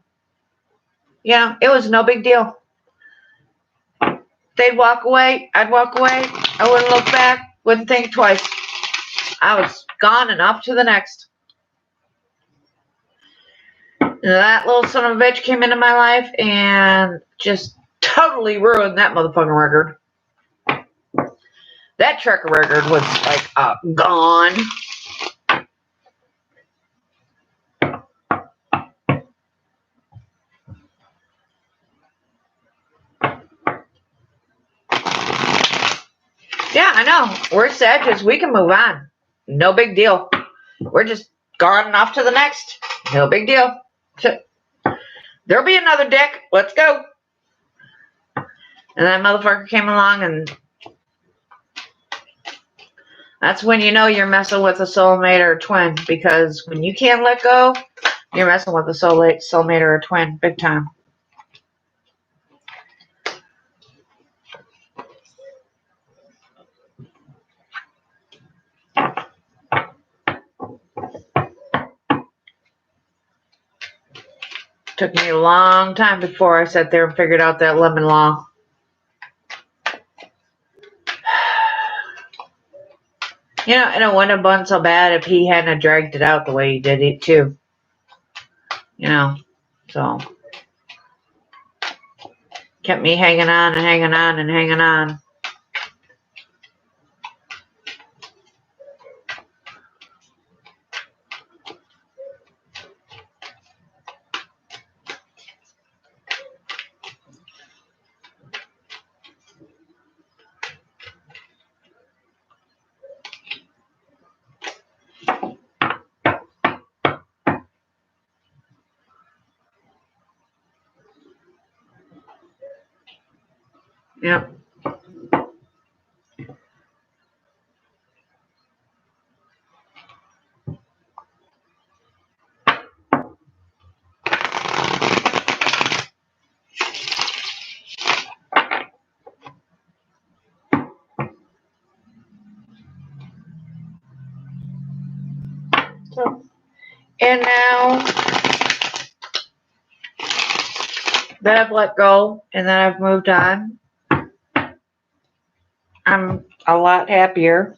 A: Yeah, it was no big deal. They'd walk away, I'd walk away, I wouldn't look back, wouldn't think twice. I was gone and off to the next. And that little son of a bitch came into my life and just totally ruined that motherfucking record. That trucker record was like gone. Yeah, I know. We're Sagittarius. We can move on. No big deal. We're just gone and off to the next. No big deal. There'll be another dick. Let's go. And that motherfucker came along, and that's when you know you're messing with a soulmate or a twin, because when you can't let go, you're messing with a soulmate or a twin, big time. Took me a long time before I sat there and figured out that lemon law. You know, and it wouldn't have been so bad if he hadn't dragged it out the way he did it too. You know, so kept me hanging on and hanging on and hanging on. Yep. So, and now that I've let go and that I've moved on, I'm a lot happier.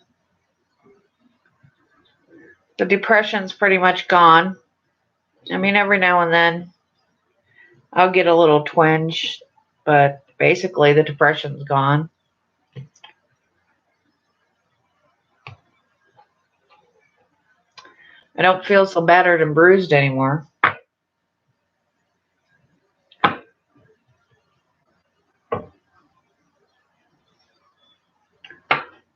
A: The depression's pretty much gone. I mean, every now and then I'll get a little twinge, but basically the depression's gone. I don't feel so battered and bruised anymore.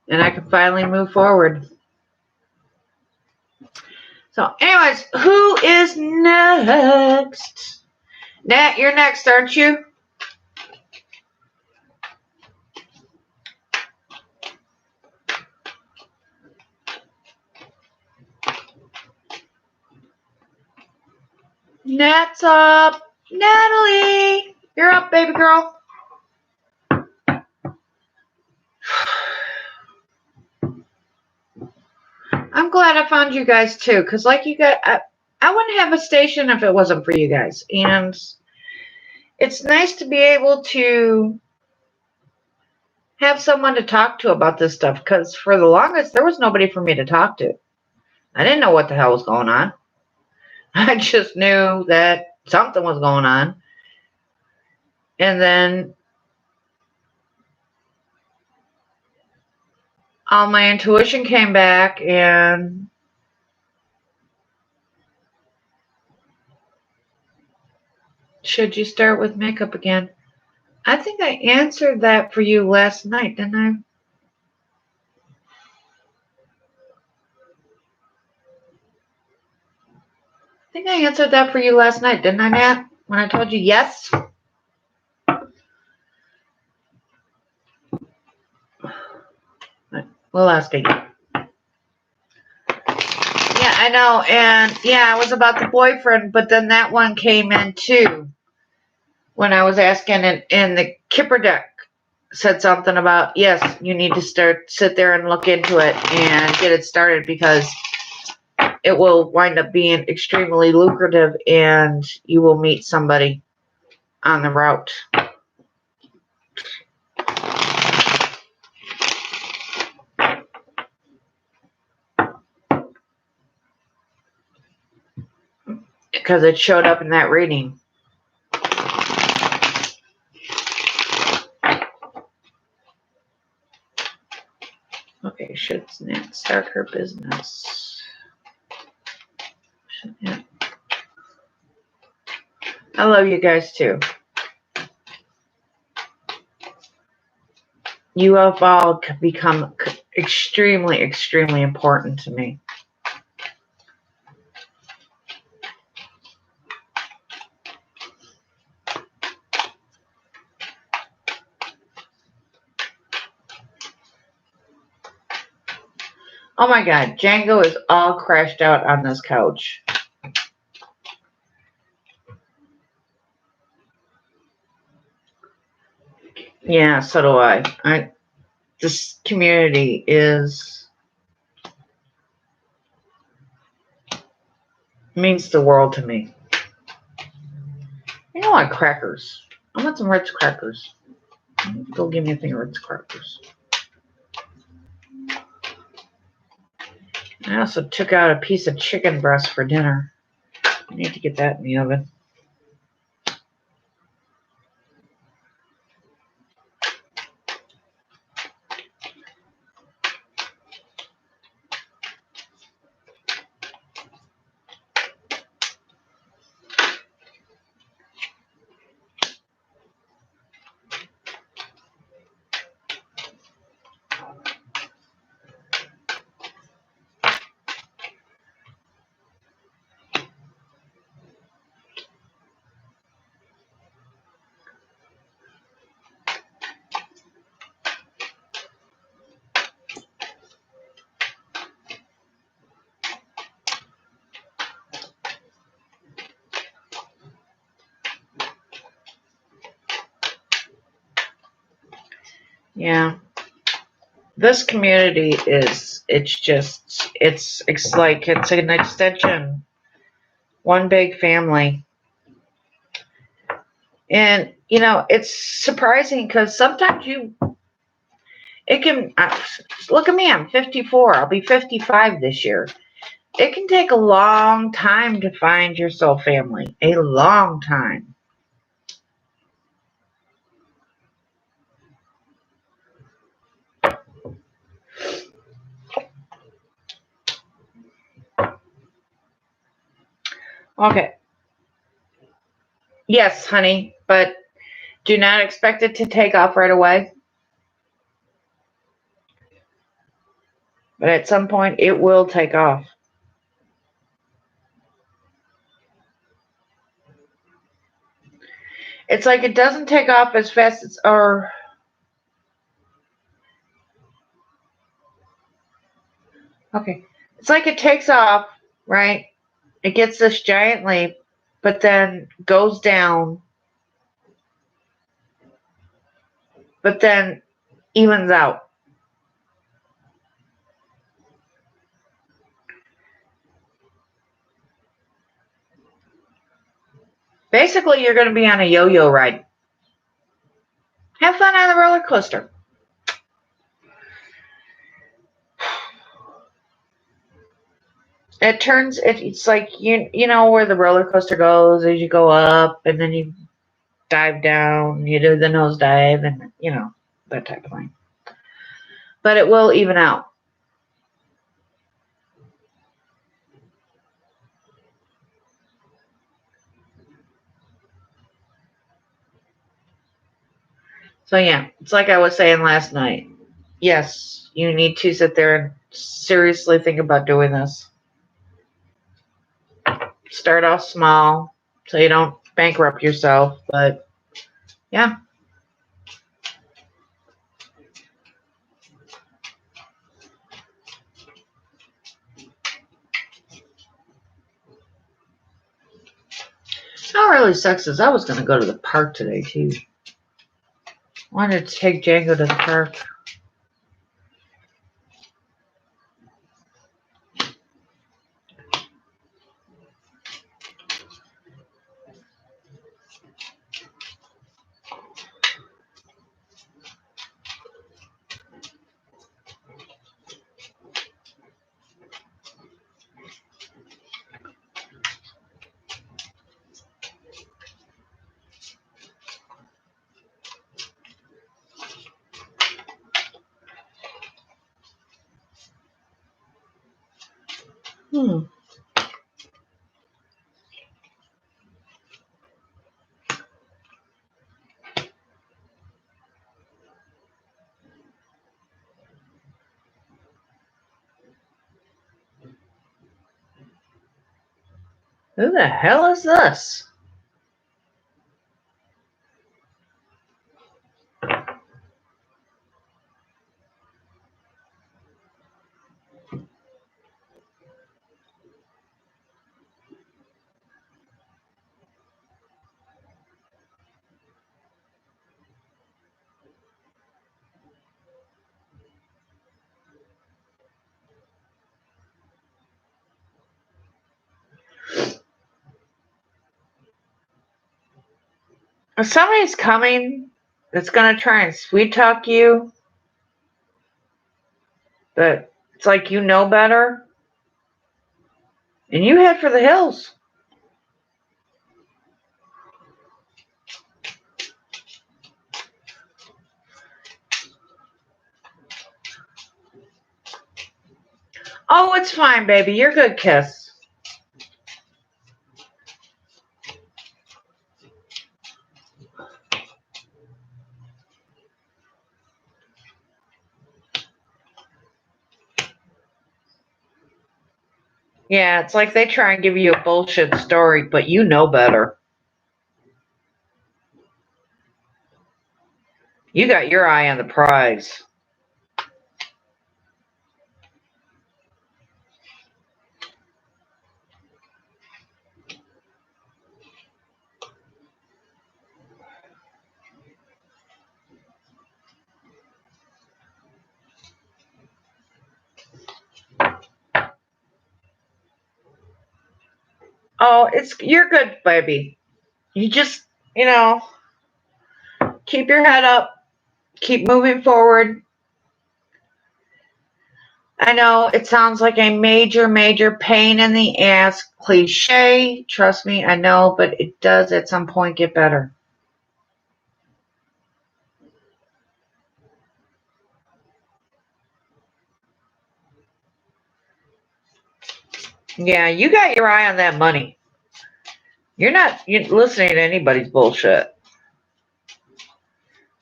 A: And I can finally move forward. So anyways, who is next? Nat, you're next, aren't you? Nat's up. Natalie, you're up, baby girl. I'm glad I found you guys too, because like you guys, I wouldn't have a station if it wasn't for you guys. And it's nice to be able to have someone to talk to about this stuff, because for the longest, there was nobody for me to talk to. I didn't know what the hell was going on. I just knew that something was going on. And then all my intuition came back, and should you start with makeup again? I think I answered that for you last night, didn't I? I think I answered that for you last night, didn't I, Nat? When I told you yes? We'll ask again. Yeah, I know. And yeah, it was about the boyfriend, but then that one came in too. When I was asking, and the Kipper deck said something about, yes, you need to sit there and look into it and get it started, because it will wind up being extremely lucrative and you will meet somebody on the route. Because it showed up in that reading. Okay, should Nat start her business? I love you guys too. You have all become extremely, extremely important to me. Oh my God, Django is all crashed out on this couch. Yeah, so do I. This community means the world to me. You know, I want crackers. I want some Ritz crackers. Go give me a thing of Ritz crackers. I also took out a piece of chicken breast for dinner. I need to get that in the oven. Yeah. This community it's like it's an extension. One big family. And, you know, it's surprising because sometimes it can, look at me, I'm 54. I'll be 55 this year. It can take a long time to find your soul family. A long time. Okay. Yes, honey, but do not expect it to take off right away. But at some point, it will take off. It's like it doesn't take off as fast as, or okay. It's like it takes off, right? It gets this giant leap, but then goes down, but then evens out. Basically, you're going to be on a yo-yo ride. Have fun on the roller coaster. It's like you know where the roller coaster goes as you go up and then you dive down, you do the nose dive and you know, that type of thing. But it will even out. So yeah, it's like I was saying last night. Yes, you need to sit there and seriously think about doing this. Start off small so you don't bankrupt yourself, but yeah. How really sucks is I was going to go to the park today too. Wanted to take Django to the park. Who the hell is this? If somebody's coming that's going to try and sweet talk you, but it's like you know better, and you head for the hills. Oh, it's fine, baby. You're good, Kiss. Yeah, it's like they try and give you a bullshit story, but you know better. You got your eye on the prize. Oh, you're good, baby. You just, you know, keep your head up, keep moving forward. I know it sounds like a major, major pain in the ass cliche. Trust me, I know, but it does at some point get better. Yeah, you got your eye on that money. You're not listening to anybody's bullshit.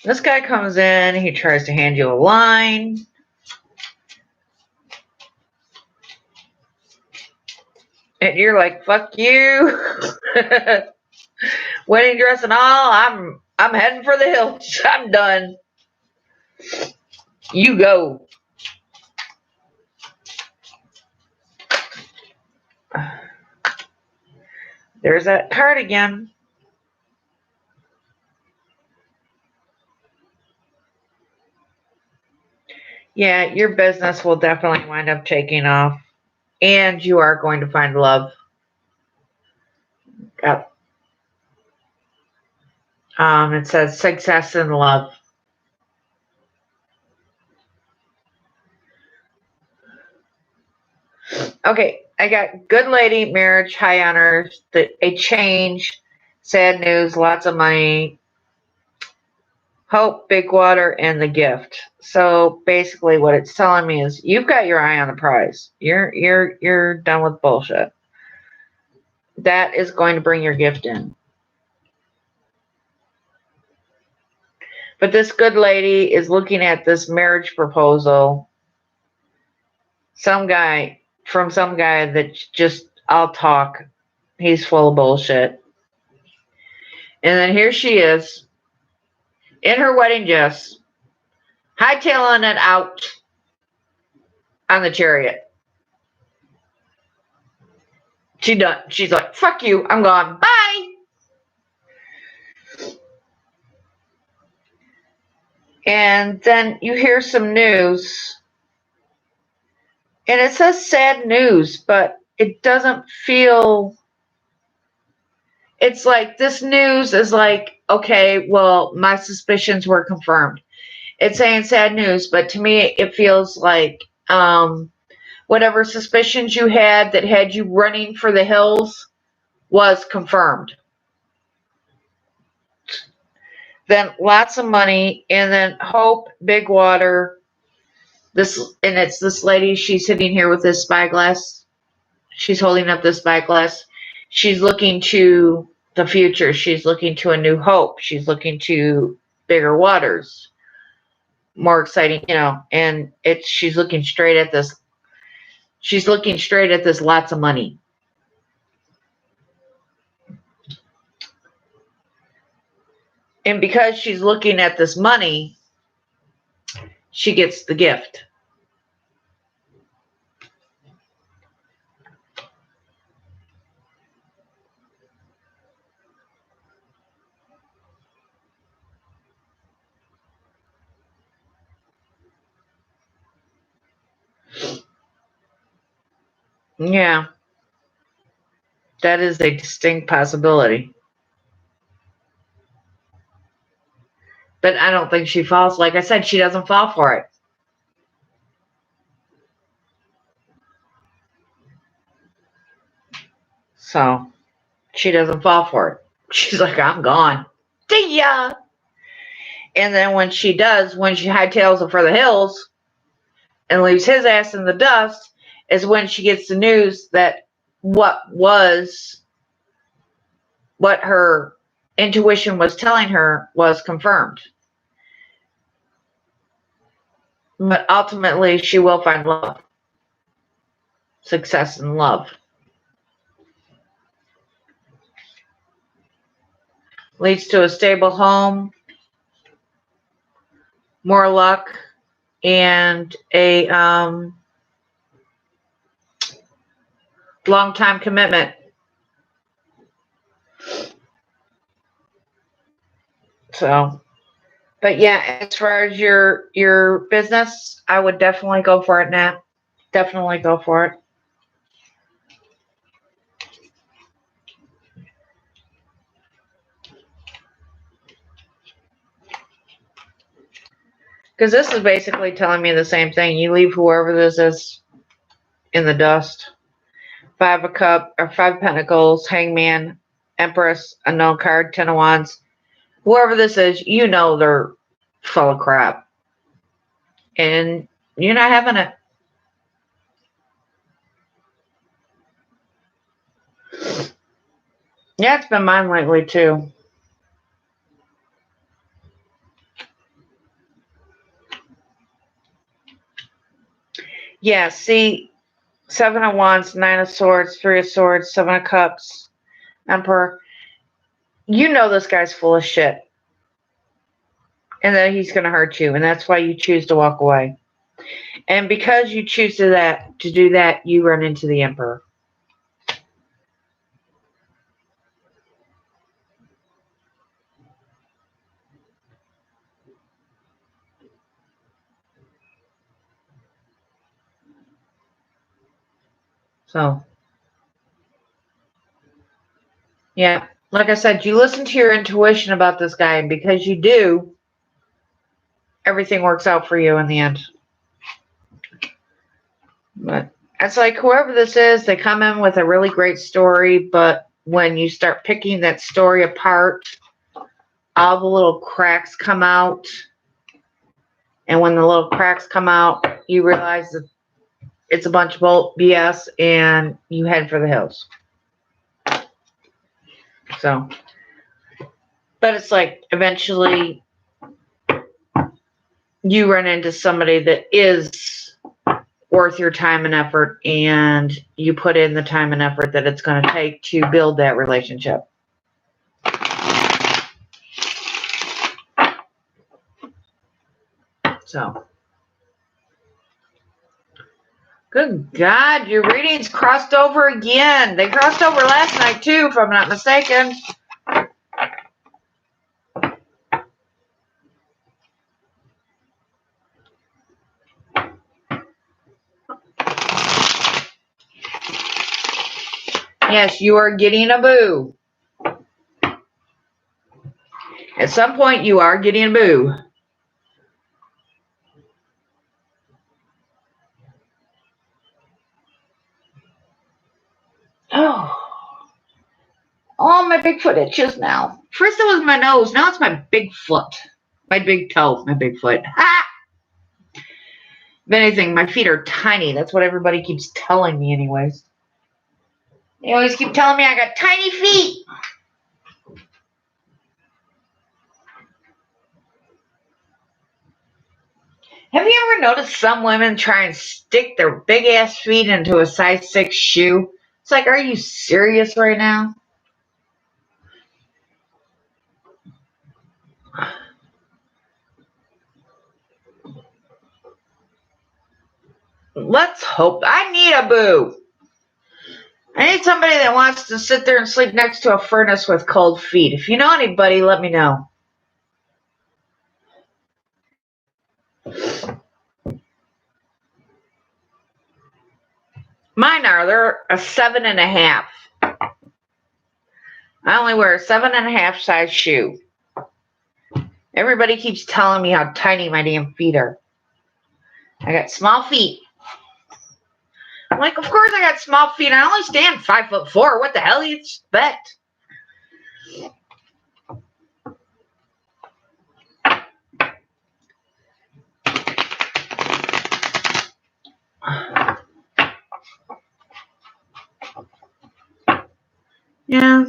A: This guy comes in, he tries to hand you a line. And you're like, fuck you. Wedding dress and all, I'm heading for the hills. I'm done. You go. There's that card again. Yeah, your business will definitely wind up taking off. And you are going to find love. Yep. It says success in love. Okay, I got good lady, marriage, high honors, a change, sad news, lots of money, hope, big water, and the gift. So basically what it's telling me is you've got your eye on the prize. You're done with bullshit. That is going to bring your gift in. But this good lady is looking at this marriage proposal. Some guy that just, I'll talk. He's full of bullshit. And then here she is in her wedding dress, hightailing it out on the chariot. She done. She's like, fuck you, I'm gone. Bye. And then you hear some news. And it says sad news, but it doesn't feel... It's like this news is like, okay, well, my suspicions were confirmed. It's saying sad news, but to me it feels like whatever suspicions you had that had you running for the hills was confirmed. Then lots of money, and then hope, big water. It's this lady, she's sitting here with this spyglass. She's holding up this spyglass. She's looking to the future. She's looking to a new hope. She's looking to bigger waters. More exciting, and she's looking straight at this. She's looking straight at this lots of money. And because she's looking at this money, she gets the gift. Yeah. That is a distinct possibility. But I don't think she falls. Like I said, she doesn't fall for it. So she doesn't fall for it. She's like, I'm gone. See ya. And then when she hightails it for the hills and leaves his ass in the dust, is when she gets the news that what her intuition was telling her was confirmed. But ultimately, she will find love. Success in love. Leads to a stable home, more luck, and a long-time commitment. So, but yeah, as far as your business, I would definitely go for it, Nat. Definitely go for it. Because this is basically telling me the same thing. You leave whoever this is in the dust. 5 of Cups or 5 Pentacles, Hangman, Empress, unknown card, 10 of Wands. Whoever this is, they're full of crap. And you're not having it. Yeah, it's been mine lately too. Yeah, see, 7 of Wands, 9 of Swords, 3 of Swords, 7 of Cups, Emperor. You know this guy's full of shit. And that he's going to hurt you. And that's why you choose to walk away. And because you choose to do that, you run into the Emperor. So, yeah. Like I said, you listen to your intuition about this guy. And because you do, everything works out for you in the end. But it's like whoever this is, they come in with a really great story. But when you start picking that story apart, all the little cracks come out. And when the little cracks come out, you realize that it's a bunch of BS and you head for the hills. So, but it's like eventually you run into somebody that is worth your time and effort, and you put in the time and effort that it's going to take to build that relationship. So, good God, your readings crossed over again. They crossed over last night too, if I'm not mistaken. Yes, you are getting a boo. At some point, you are getting a boo. Oh, my big foot itches now. First it was my nose, now it's my big foot. My big toe, my big foot. Ah! If anything, my feet are tiny. That's what everybody keeps telling me anyways. They always keep telling me I got tiny feet. Have you ever noticed some women try and stick their big ass feet into a size 6 shoe? It's like, are you serious right now? Let's hope. I need a boo. I need somebody that wants to sit there and sleep next to a furnace with cold feet. If you know anybody, let me know. Mine are. They're a 7.5. I only wear a 7.5 size shoe. Everybody keeps telling me how tiny my damn feet are. I got small feet. I'm like, of course I got small feet. I only stand 5'4". What the hell do you expect? Yeah.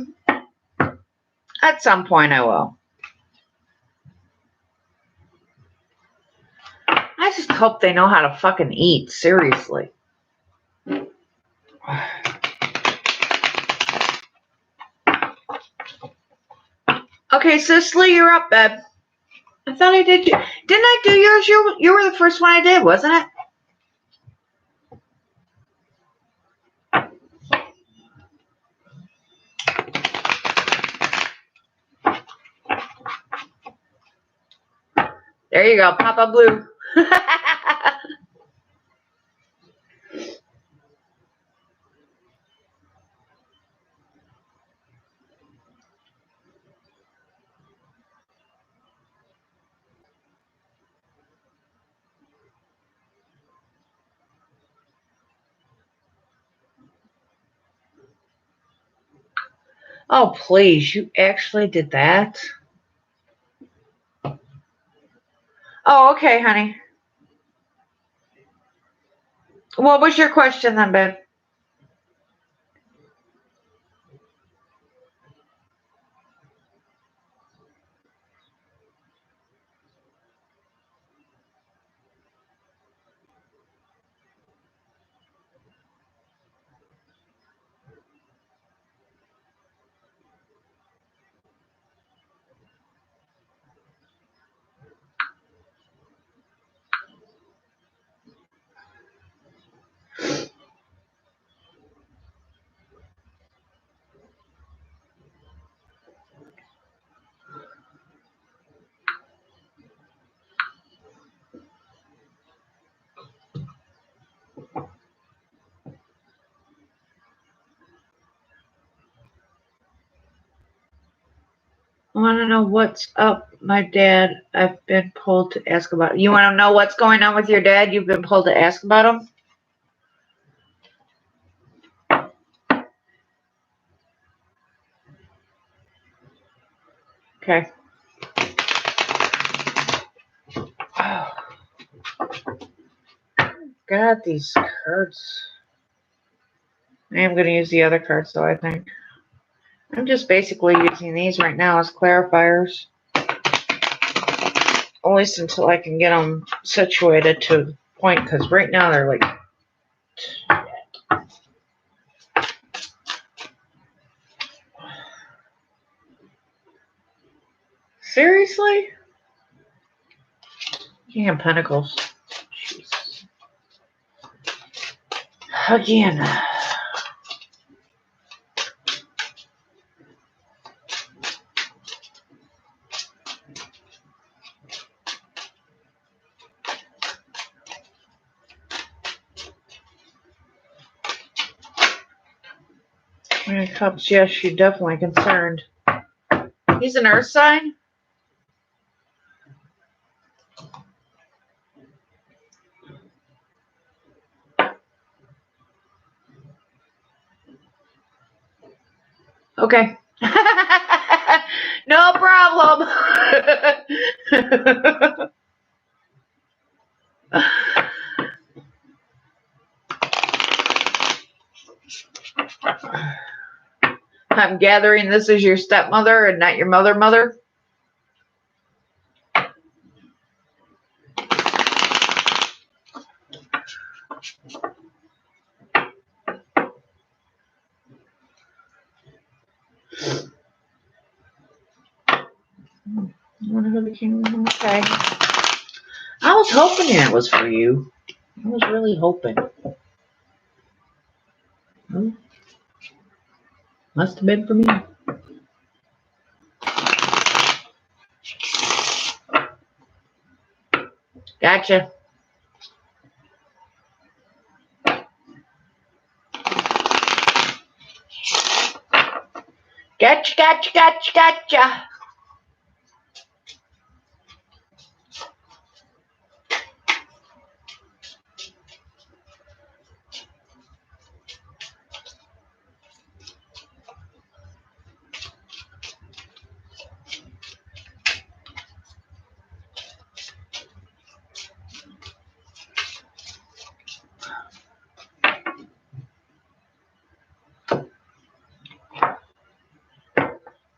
A: At some point I will. I just hope they know how to fucking eat. Seriously. Okay, Cicely, you're up, babe. I thought I did. Didn't I do yours? You were the first one I did, wasn't it? There you go, Papa Blue. Oh, please, you actually did that? Oh, okay, honey. What was your question then, babe? want to know what's up, my dad. I've been pulled to ask about. You want to know what's going on with your dad? You've been pulled to ask about him? Okay. Oh. God, these cards. I am going to use the other cards, though, I think. I'm just basically using these right now as clarifiers. At least until I can get them situated to the point, because right now they're like... Seriously? King of Pentacles. Jeez. Again. Queen of Cups, yes, she's definitely concerned. He's an earth sign? Okay. No problem. I'm gathering this is your stepmother and not your mother. Okay. I was hoping that was for you. I was really hoping. Well, must have been for me. Gotcha. Gotcha.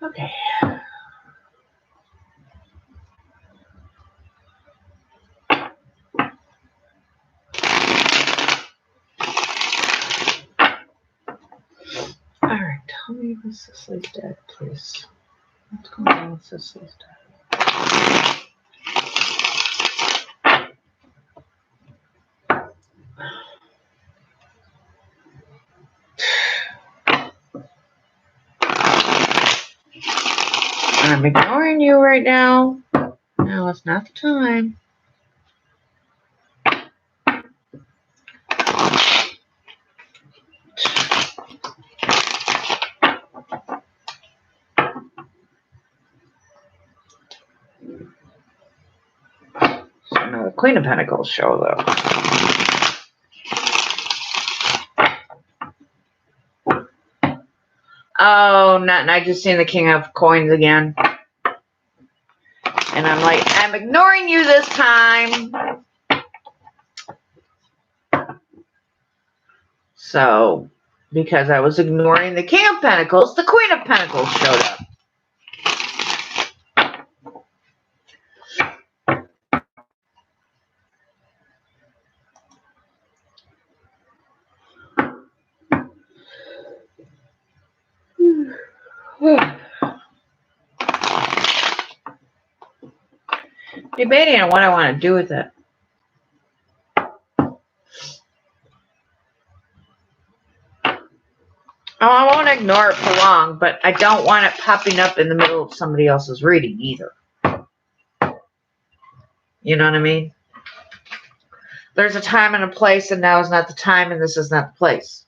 A: Okay. Alright, tell me when Cicely's dead, please. What's going on with Cicely's dead? I'm ignoring you right now. Now it's not the time. So now the Queen of Pentacles show though. Oh, nothing. I just seen the King of Coins again. And I'm like, I'm ignoring you this time. So, because I was ignoring the King of Pentacles, the Queen of Pentacles showed up. Debating on what I want to do with it. Oh, I won't ignore it for long, but I don't want it popping up in the middle of somebody else's reading either. You know what I mean? There's a time and a place, and now is not the time, and this is not the place.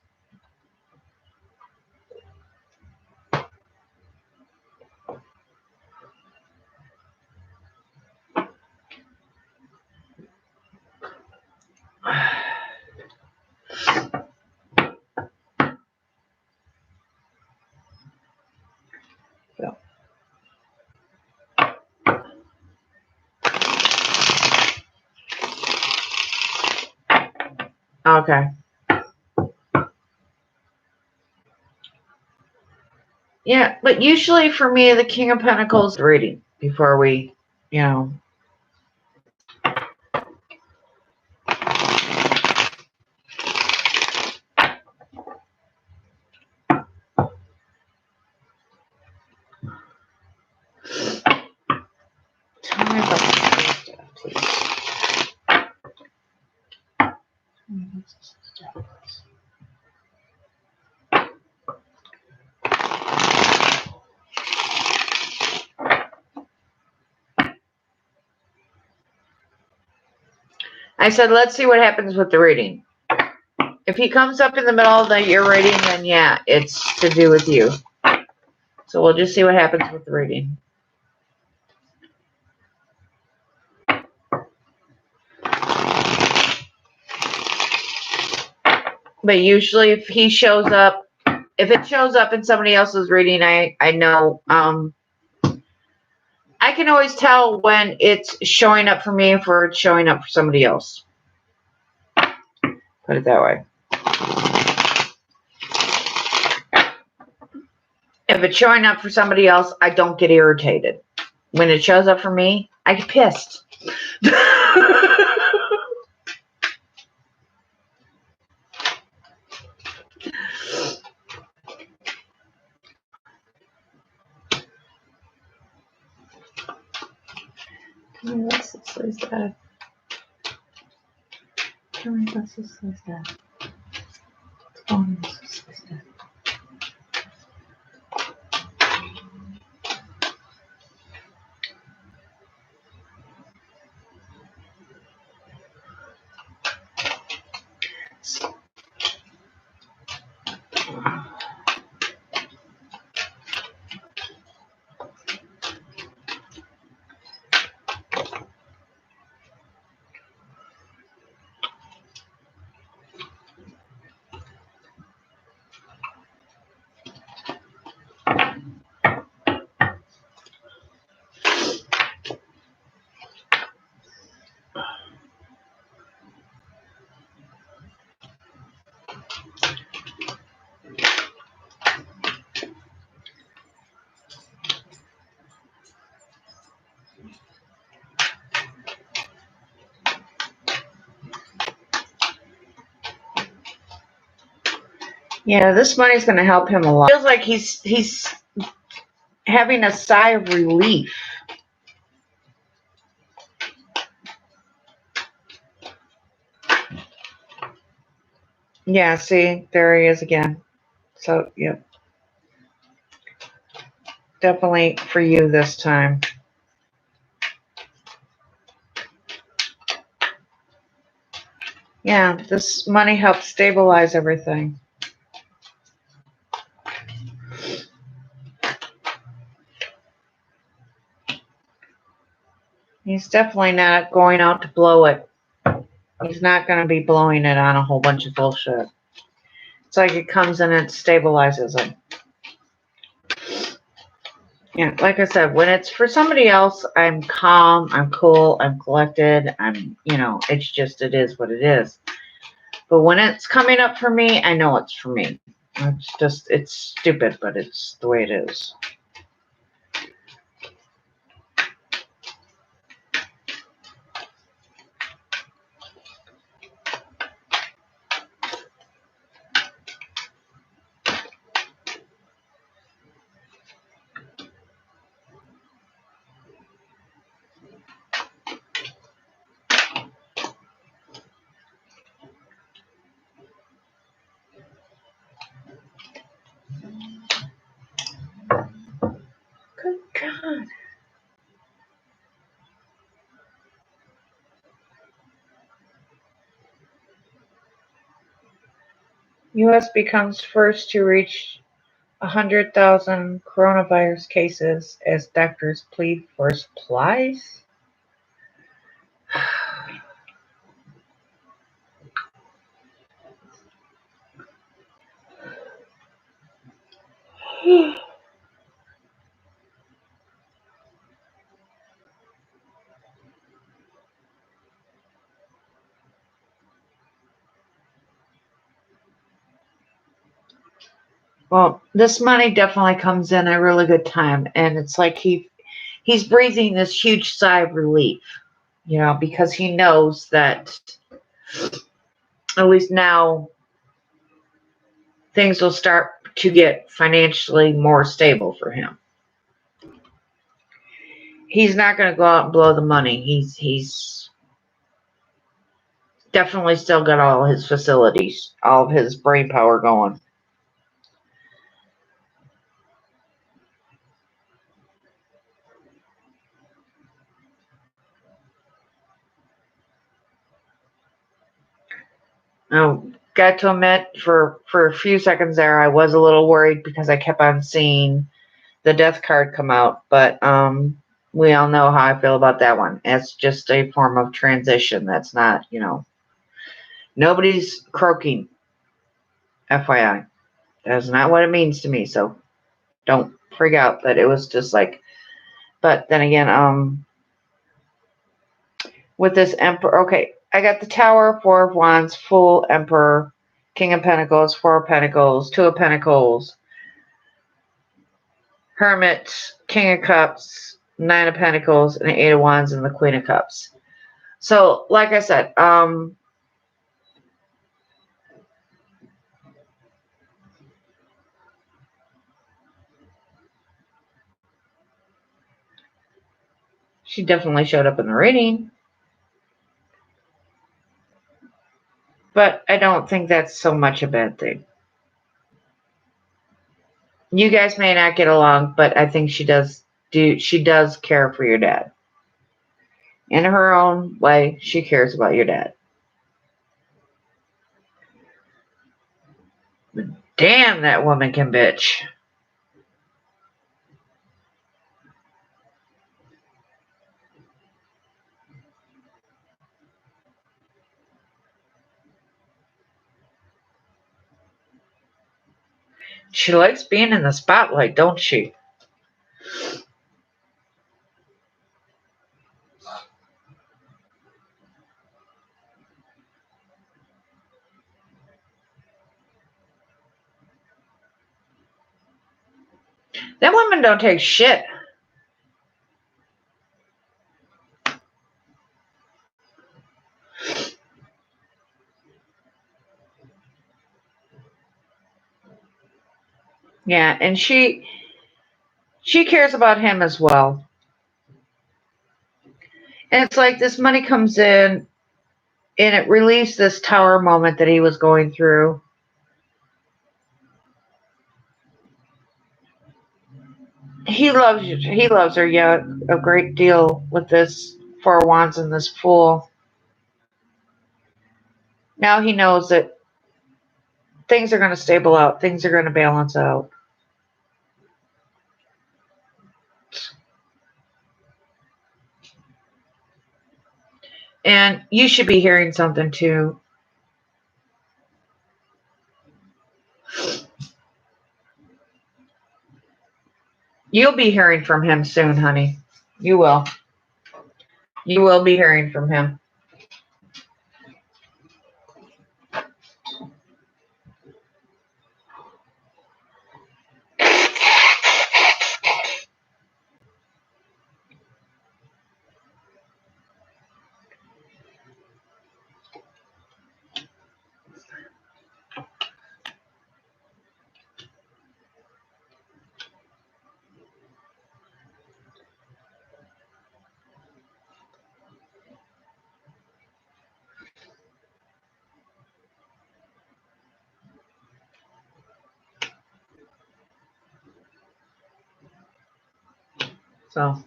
A: Okay. Yeah, but usually for me, the King of Pentacles reading before we, you know. Tell me about the first step, please. I said, let's see what happens with the reading. If he comes up in the middle of your reading, then yeah, it's to do with you. So we'll just see what happens with the reading. But usually if he shows up, if it shows up in somebody else's reading, I know, I can always tell when it's showing up for me or it's showing up for somebody else. Put it that way. If it's showing up for somebody else, I don't get irritated. When it shows up for me, I get pissed. Tell me what's this says that. Tell me what's this says that. Oh, this says that. Yeah, this money's going to help him a lot. It feels like he's having a sigh of relief. Yeah, see, there he is again. So, yep. Definitely for you this time. Yeah, this money helps stabilize everything. He's definitely not going out to blow it. He's not going to be blowing it on a whole bunch of bullshit. It's like it comes in and stabilizes him. Yeah, like I said, when it's for somebody else, I'm calm, I'm cool, I'm collected, it's just, it is what it is. But when it's coming up for me, I know it's for me. It's stupid, but it's the way it is. Good God. U.S. becomes first to reach 100,000 coronavirus cases as doctors plead for supplies. Well, this money definitely comes in a really good time, and it's like he's breathing this huge sigh of relief, because he knows that at least now things will start to get financially more stable for him. He's not going to go out and blow the money. He's definitely still got all his facilities, all of his brain power going. Got to admit, for a few seconds there, I was a little worried because I kept on seeing the death card come out, but we all know how I feel about that one. It's just a form of transition. That's not, nobody's croaking, FYI. That's not what it means to me, so don't freak out that it was just like, but then again, with this Emperor, okay, I got the Tower, Four of Wands, Fool, Emperor, King of Pentacles, Four of Pentacles, Two of Pentacles, Hermit, King of Cups, Nine of Pentacles, and Eight of Wands, and the Queen of Cups. So, like I said, she definitely showed up in the reading. But I don't think that's so much a bad thing. You guys may not get along, but I think she does care for your dad. In her own way, she cares about your dad. Damn, that woman can bitch. She likes being in the spotlight, don't she? Them women don't take shit. Yeah, and she cares about him as well. And it's like this money comes in and it relieves this tower moment that he was going through. He loves her, yeah, a great deal with this Four of Wands and this Fool. Now he knows that things are going to stable out. Things are going to balance out. And you should be hearing something too. You'll be hearing from him soon, honey. You will. You will be hearing from him. So.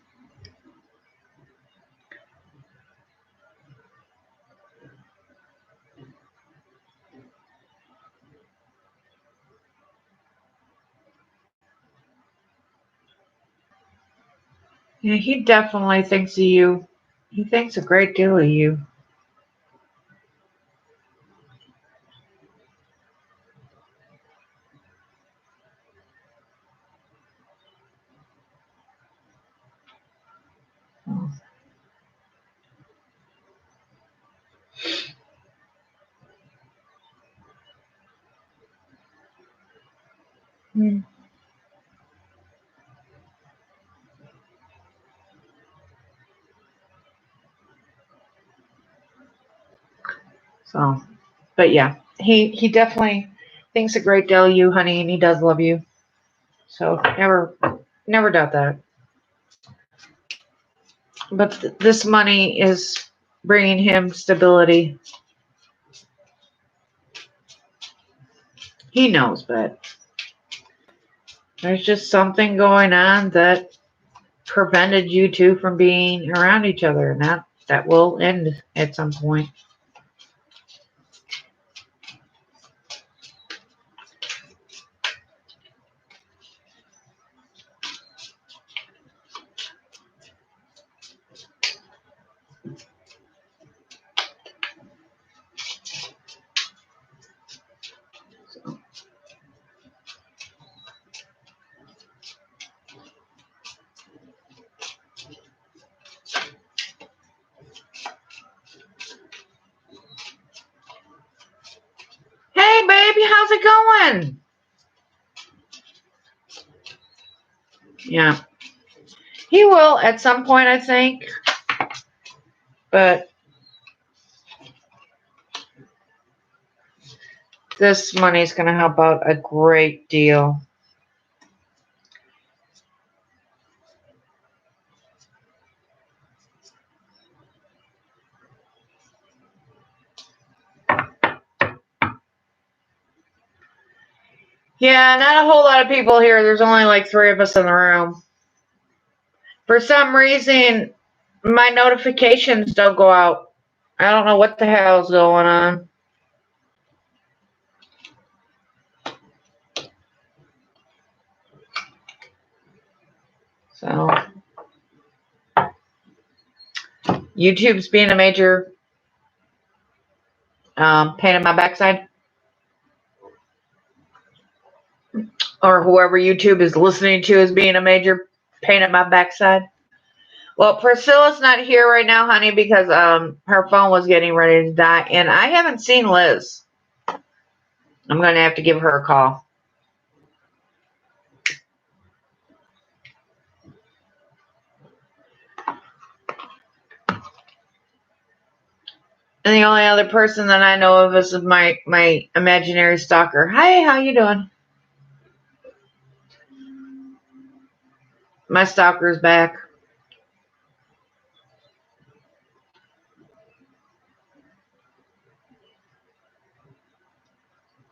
A: Yeah, he definitely thinks of you. He thinks a great deal of you. Hmm. So, but yeah, he definitely thinks a great deal of you, honey, and he does love you. So never doubt that. But this money is bringing him stability. He knows, but there's just something going on that prevented you two from being around each other, and that will end at some point. Hey, baby, how's it going? Yeah, he will at some point, I think, but this money is going to help out a great deal. Yeah, not a whole lot of people here. There's only like 3 of us in the room. For some reason, my notifications don't go out. I don't know what the hell's going on. So, YouTube's being a major pain in my backside. Or whoever YouTube is listening to is being a major pain in my backside. Well, Priscilla's not here right now, honey, because her phone was getting ready to die, and I haven't seen Liz. I'm going to have to give her a call. And the only other person that I know of is my imaginary stalker. Hi, how you doing? My stalker's back.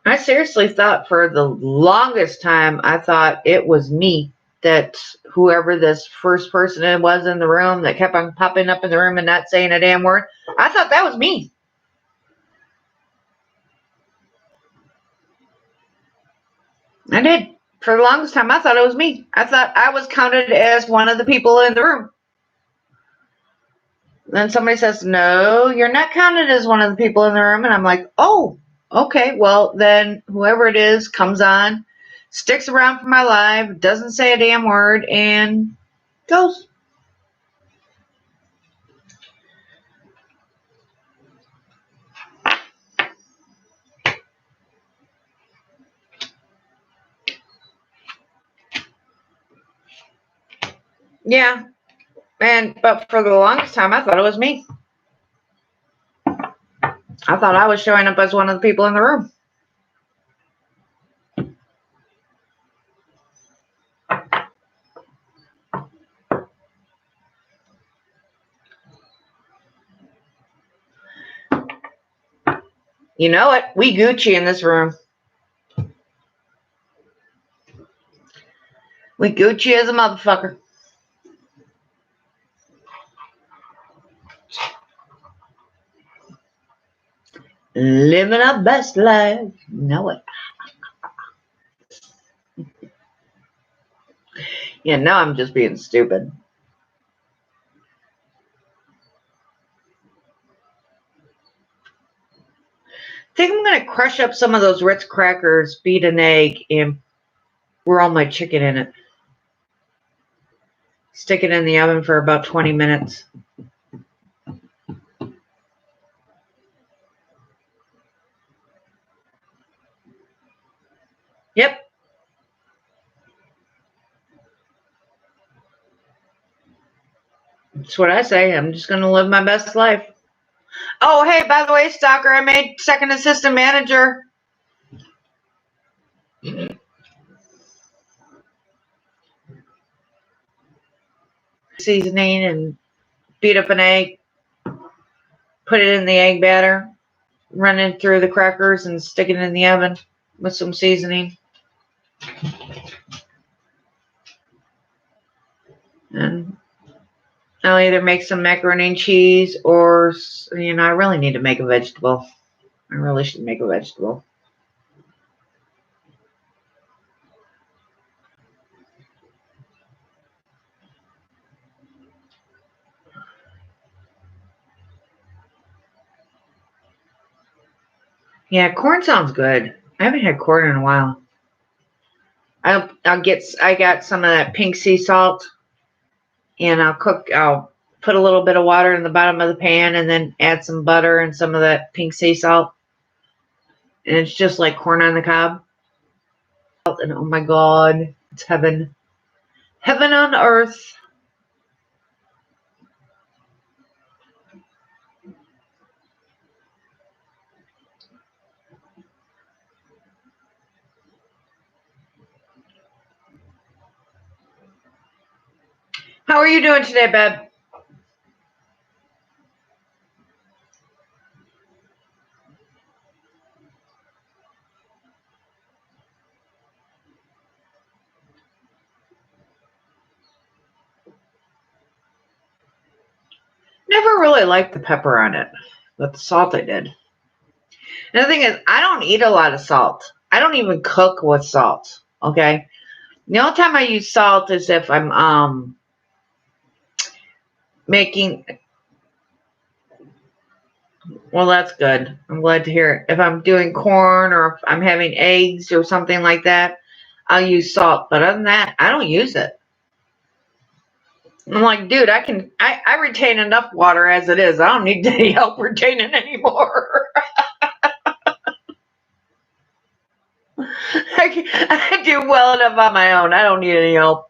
A: I seriously thought for the longest time, I thought it was me, that whoever this first person was in the room that kept on popping up in the room and not saying a damn word, I thought that was me. I did. For the longest time, I thought it was me. I thought I was counted as one of the people in the room. Then somebody says, no, you're not counted as one of the people in the room. And I'm like, oh, okay. Well, then whoever it is comes on, sticks around for my live, doesn't say a damn word, and goes. Yeah. But for the longest time, I thought it was me. I thought I was showing up as one of the people in the room. You know what? We Gucci in this room. We Gucci as a motherfucker. Living our best life. You know it. Yeah, now I'm just being stupid. I think I'm going to crush up some of those Ritz crackers, beat an egg, and roll my chicken in it. Stick it in the oven for about 20 minutes. Yep. That's what I say. I'm just going to live my best life. Oh, hey, by the way, Stalker, I made second assistant manager. Seasoning and beat up an egg. Put it in the egg batter. Run it through the crackers and stick it in the oven with some seasoning. And I'll either make some macaroni and cheese or, I really need to make a vegetable. I really should make a vegetable. Yeah, corn sounds good. I haven't had corn in a while. I got some of that pink sea salt, and I'll put a little bit of water in the bottom of the pan and then add some butter and some of that pink sea salt. And it's just like corn on the cob. And oh my God, it's heaven. Heaven on earth. How are you doing today, babe? Never really liked the pepper on it, but the salt I did. And the thing is, I don't eat a lot of salt. I don't even cook with salt. Okay. The only time I use salt is if I'm making. Well, that's good. I'm glad to hear it. If I'm doing corn or if I'm having eggs or something like that, I'll use salt. But other than that, I don't use it. I'm like, dude, I retain enough water as it is. I don't need any help retaining anymore. I do well enough on my own. I don't need any help.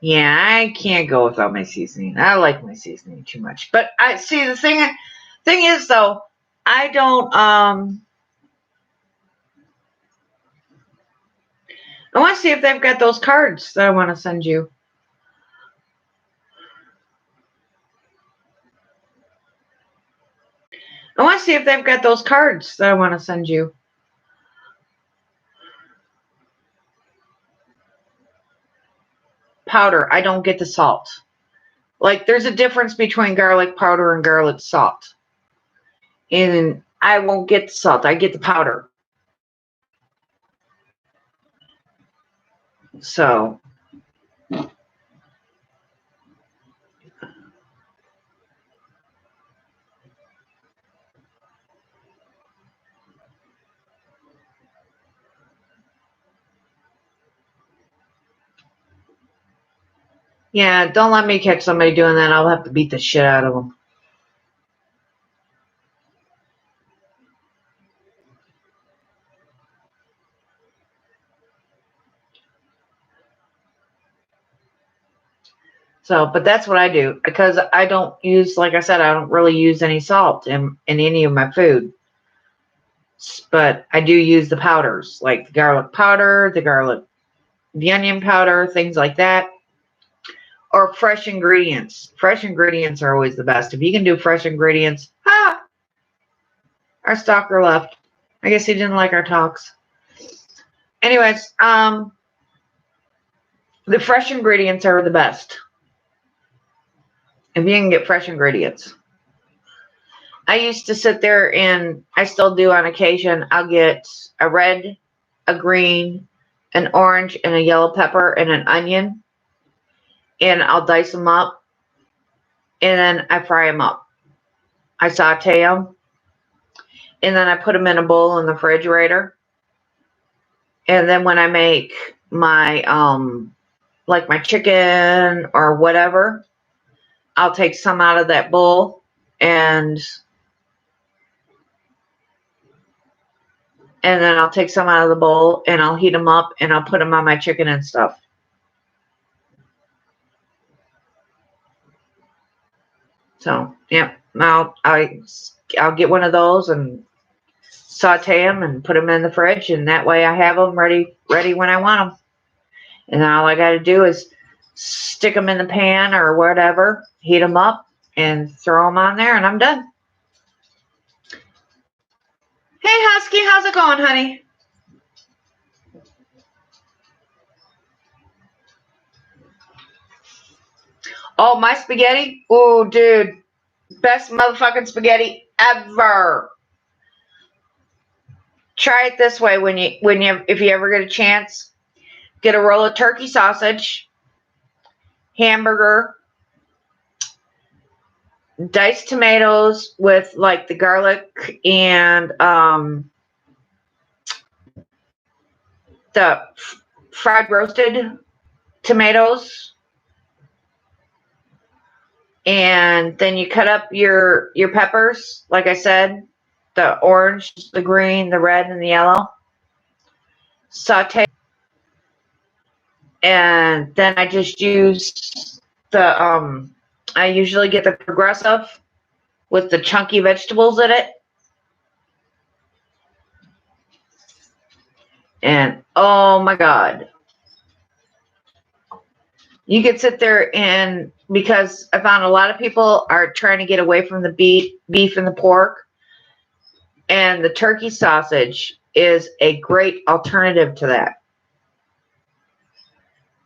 A: Yeah, I can't go without my seasoning. I like my seasoning too much. But I see the thing is though, I don't I want to see if they've got those cards that I want to send you. I want to see if they've got those cards that I want to send you. Powder. I don't get the salt. Like, there's a difference between garlic powder and garlic salt. And I won't get the salt. I get the powder. So, yeah, don't let me catch somebody doing that. I'll have to beat the shit out of them. So, but that's what I do because I don't use, like I said, I don't really use any salt in any of my food. But I do use the powders, like the garlic powder, the onion powder, things like that. Or fresh ingredients. Fresh ingredients are always the best. If you can do fresh ingredients, our stalker left. I guess he didn't like our talks. Anyways, the fresh ingredients are the best. If you can get fresh ingredients. I used to sit there and I still do on occasion. I'll get a red, a green, an orange, and a yellow pepper and an onion. And I'll dice them up. and then I fry them up. I saute them, and then I put them in a bowl in the refrigerator. And then when I make my like my chicken or whatever, I'll take some out of that bowl and then I'll take some out of the bowl and I'll heat them up and I'll put them on my chicken and stuff. So, yeah, I'll get one of those and saute them and put them in the fridge, and that way I have them ready when I want them. And then all I got to do is stick them in the pan or whatever, heat them up, and throw them on there, and I'm done. Hey, Husky, how's it going, honey? Oh, my spaghetti? Oh, dude. Best motherfucking spaghetti ever. Try it this way if you ever get a chance. Get a roll of turkey sausage, hamburger, diced tomatoes with like the garlic and the fried roasted tomatoes, and then you cut up your peppers, like I said, the orange, the green, the red, and the yellow. Saute, and then I just use the I usually get the Progressive with the chunky vegetables in it. And oh my God, you could sit there and, because I found a lot of people are trying to get away from the beef and the pork, and the turkey sausage is a great alternative to that.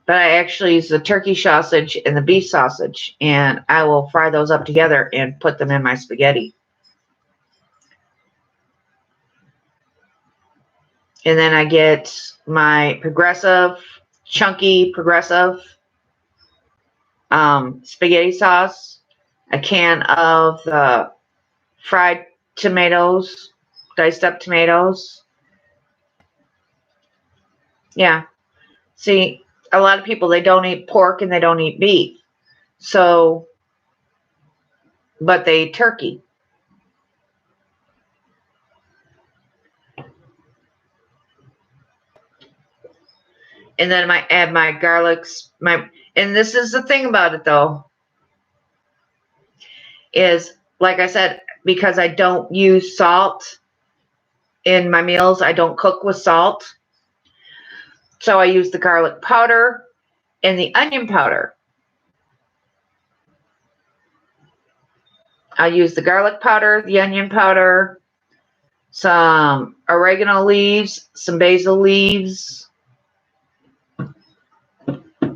A: But I actually use the turkey sausage and the beef sausage, and I will fry those up together and put them in my spaghetti. And then I get my Progressive, chunky Progressive spaghetti sauce, a can of the fried tomatoes, diced up tomatoes. Yeah. See, a lot of people, they don't eat pork and they don't eat beef. So, but they eat turkey. And then I add my garlics, and this is the thing about it though, is like I said, because I don't use salt in my meals, I don't cook with salt. So I use the garlic powder and the onion powder. I use the garlic powder, the onion powder, some oregano leaves, some basil leaves,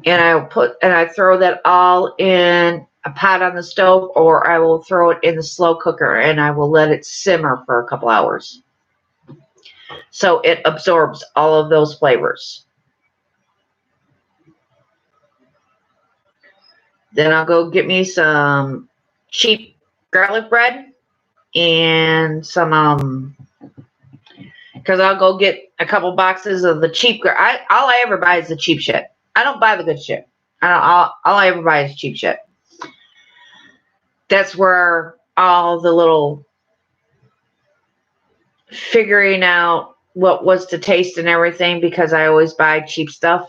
A: and I throw that all in a pot on the stove, or I will throw it in the slow cooker and I will let it simmer for a couple hours. So it absorbs all of those flavors. Then I'll go get me some cheap garlic bread and some because I'll go get a couple boxes of the cheap. All I ever buy is the cheap shit. I don't buy the good shit. All I ever buy is cheap shit. That's where all the little figuring out what was to taste and everything, because I always buy cheap stuff.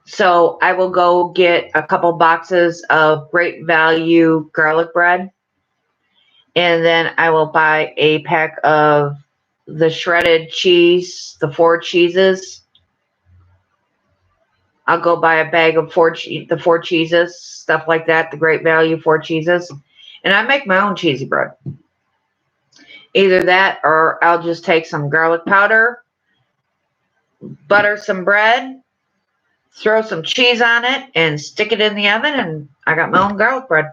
A: So I will go get a couple boxes of great value garlic bread. And then I will buy a pack of the shredded cheese, the 4 cheeses. I'll go buy a bag of the 4 cheeses, stuff like that, the great value 4 cheeses. And I make my own cheesy bread. Either that, or I'll just take some garlic powder, butter some bread, throw some cheese on it, and stick it in the oven, and I got my own garlic bread.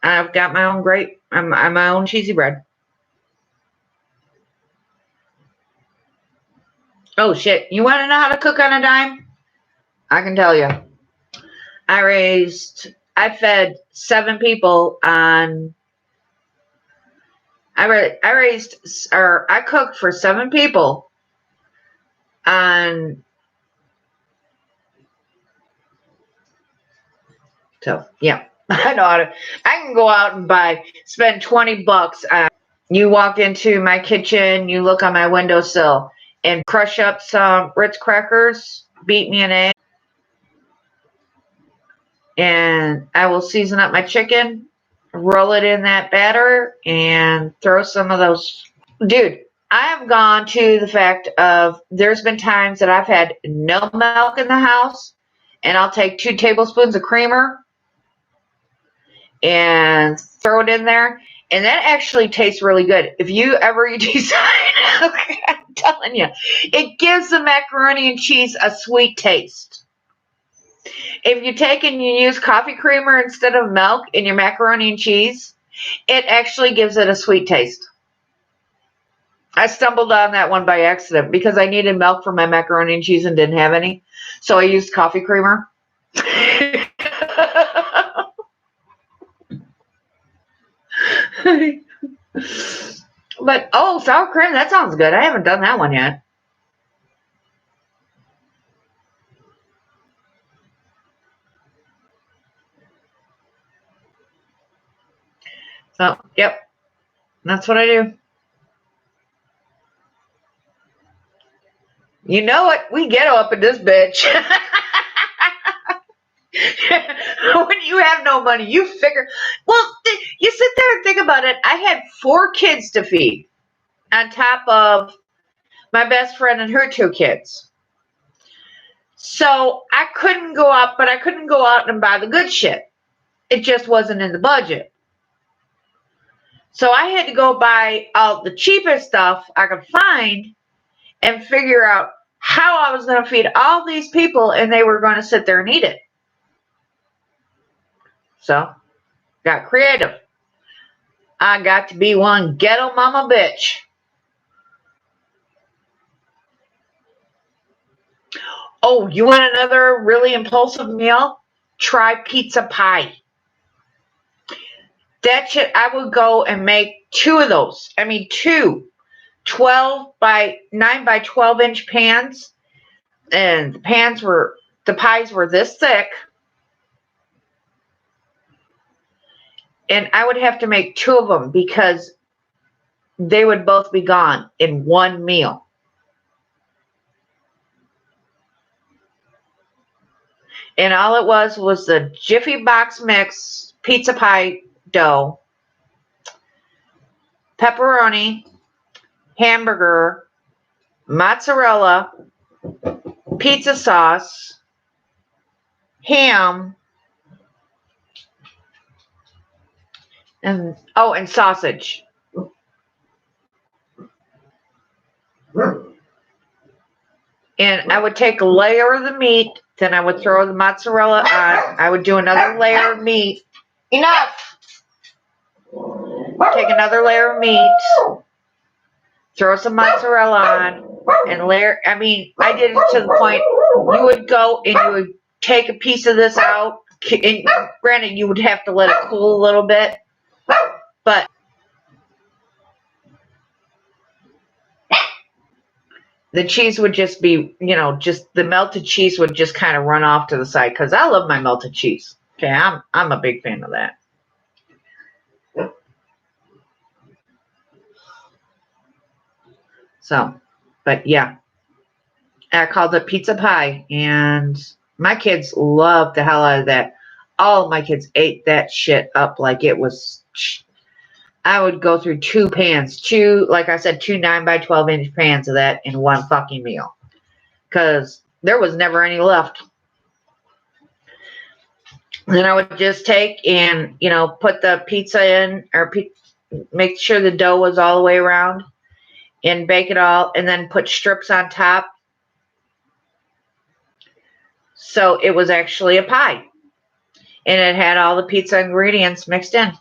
A: I've got my own my own cheesy bread. Oh shit, you want to know how to cook on a dime? I can tell you. I fed 7 people on, I cooked for 7 people on, so yeah, I know how to, I can go out and spend $20 on, you walk into my kitchen, you look on my windowsill and crush up some Ritz crackers, beat me an egg, and I will season up my chicken, roll it in that batter, and throw some of those. Dude, I have gone to the fact of there's been times that I've had no milk in the house, and I'll take 2 tablespoons of creamer and throw it in there, and that actually tastes really good. If you ever decide, I'm telling you, it gives the macaroni and cheese a sweet taste. If you take and you use coffee creamer instead of milk in your macaroni and cheese, it actually gives it a sweet taste. I stumbled on that one by accident because I needed milk for my macaroni and cheese and didn't have any. So I used coffee creamer. But, oh, sour cream, that sounds good. I haven't done that one yet. So, yep, that's what I do. You know what? We ghetto up in this bitch. When you have no money, you figure, well, you sit there and think about it. I had 4 kids to feed on top of my best friend and her 2 kids. So I couldn't go out, but I couldn't go out and buy the good shit. It just wasn't in the budget. So I had to go buy all the cheapest stuff I could find and figure out how I was going to feed all these people and they were going to sit there and eat it. So, got creative. I got to be one ghetto mama bitch. Oh, you want another really impulsive meal? Try pizza pie. That shit, I would go and make 2 of those. I mean, 2 9 by 12 inch pans. And the pies were this thick. And I would have to make 2 of them because they would both be gone in one meal. And all it was the Jiffy Box Mix pizza pie dough, pepperoni, hamburger, mozzarella, pizza sauce, ham, and sausage. And I would take a layer of the meat, then I would throw the mozzarella on. I would do another layer of meat. Enough! Take another layer of meat, throw some mozzarella on, and layer. I mean, I did it to the point you would go and you would take a piece of this out. And granted, you would have to let it cool a little bit, but the cheese would just be, just the melted cheese would just kind of run off to the side because I love my melted cheese. Okay, I'm a big fan of that. So, but yeah, I called it pizza pie, and my kids loved the hell out of that. All of my kids ate that shit up like it was. I would go through 2 pans, 2 9 by 12 inch pans of that in one fucking meal, because there was never any left. Then I would just take and put the pizza in, or make sure the dough was all the way around, and bake it all, and then put strips on top. So it was actually a pie. And it had all the pizza ingredients mixed in.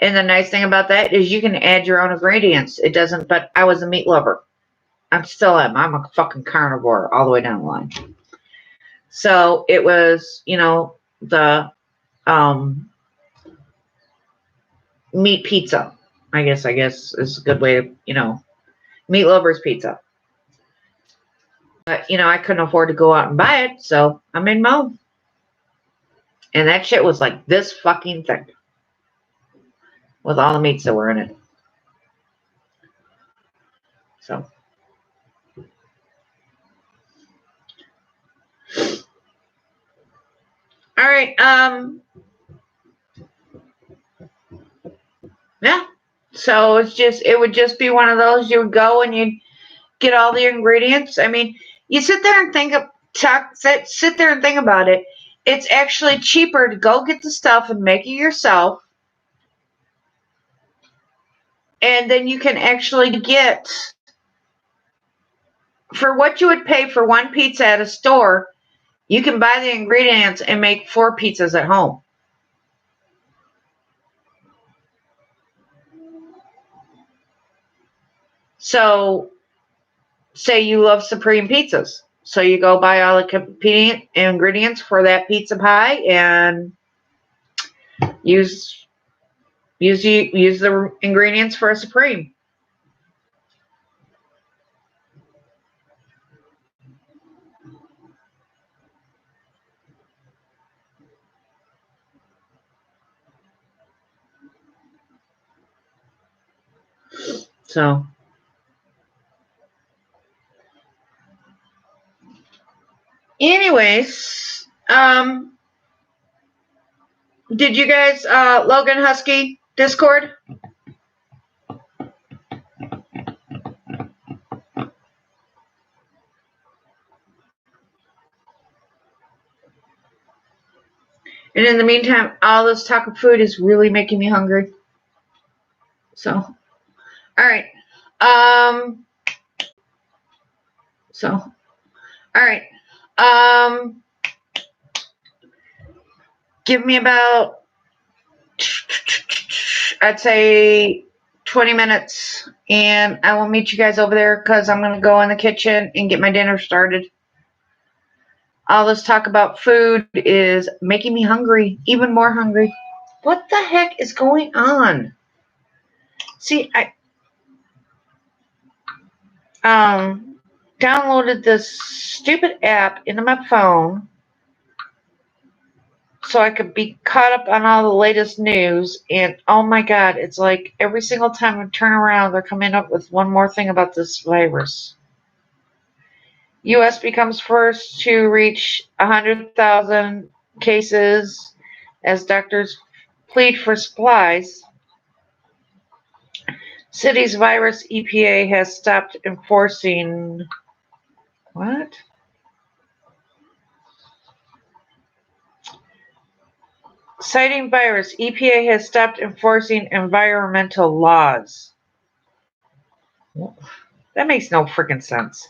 A: And the nice thing about that is you can add your own ingredients. It doesn't, but I was a meat lover. I still am. I'm a fucking carnivore all the way down the line. So it was, the meat pizza. I guess is a good way to, meat lovers pizza. But, I couldn't afford to go out and buy it, so I made my own. And that shit was like this fucking thick with all the meats that were in it. So. All right. Yeah. So it would just be one of those. You would go and you'd get all the ingredients. I mean, you sit there and sit there and think about it. It's actually cheaper to go get the stuff and make it yourself. And then you can actually get, for what you would pay for one pizza at a store, you can buy the ingredients and make 4 pizzas at home. So, say you love Supreme pizzas. So you go buy all the competing ingredients for that pizza pie and use the ingredients for a Supreme. So, anyways, did you guys Logan Husky Discord? And in the meantime, all this talk of food is really making me hungry. So, all right. All right. Give me about, I'd say 20 minutes, and I will meet you guys over there because I'm going to go in the kitchen and get my dinner started. All this talk about food is making me hungry, even more hungry. What the heck is going on? See, I downloaded this stupid app into my phone so I could be caught up on all the latest news, and oh my god, it's like every single time I turn around, they're coming up with one more thing about this virus. U.S. becomes first to reach 100,000 cases as doctors plead for supplies. City's virus EPA has stopped enforcing. What? Citing virus, EPA has stopped enforcing environmental laws. That makes no freaking sense.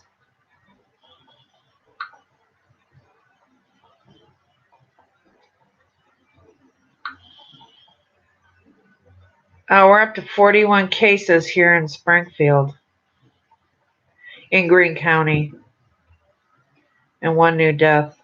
A: We're up to 41 cases here in Springfield, in Greene County, and 1 new death.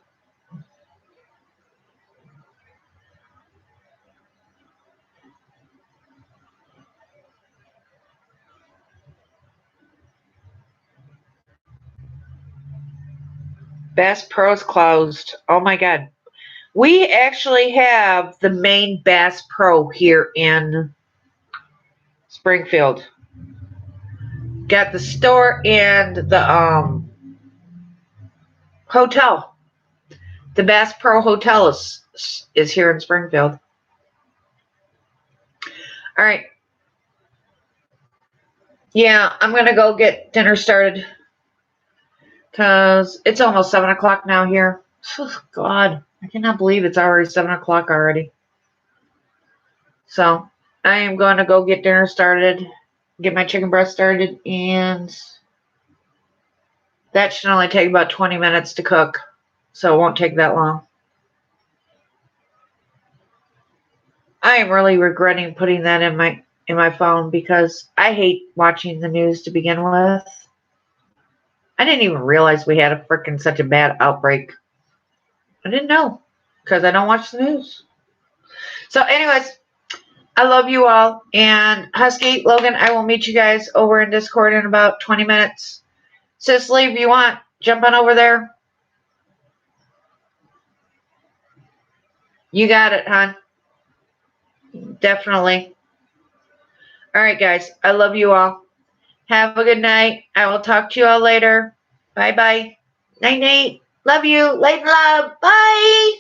A: Bass Pro's closed. Oh my god. We actually have the main Bass Pro here in Springfield. Got the store and the hotel. The Bass Pro Hotel is here in Springfield. All right. Yeah, I'm going to go get dinner started because it's almost 7 o'clock now here. Oh, God, I cannot believe it's already 7 o'clock already. So I am going to go get dinner started, get my chicken breast started, and that should only take about 20 minutes to cook, so it won't take that long. I am really regretting putting that in my phone because I hate watching the news to begin with. I didn't even realize we had such a bad outbreak. I didn't know because I don't watch the news. So anyways, I love you all. And Husky, Logan, I will meet you guys over in Discord in about 20 minutes. Cicely, if you want, jump on over there. You got it, hon. Definitely. All right, guys. I love you all. Have a good night. I will talk to you all later. Bye-bye. Night-night. Love you. Light and love. Bye.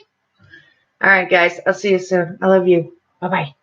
A: All right, guys. I'll see you soon. I love you. Bye-bye.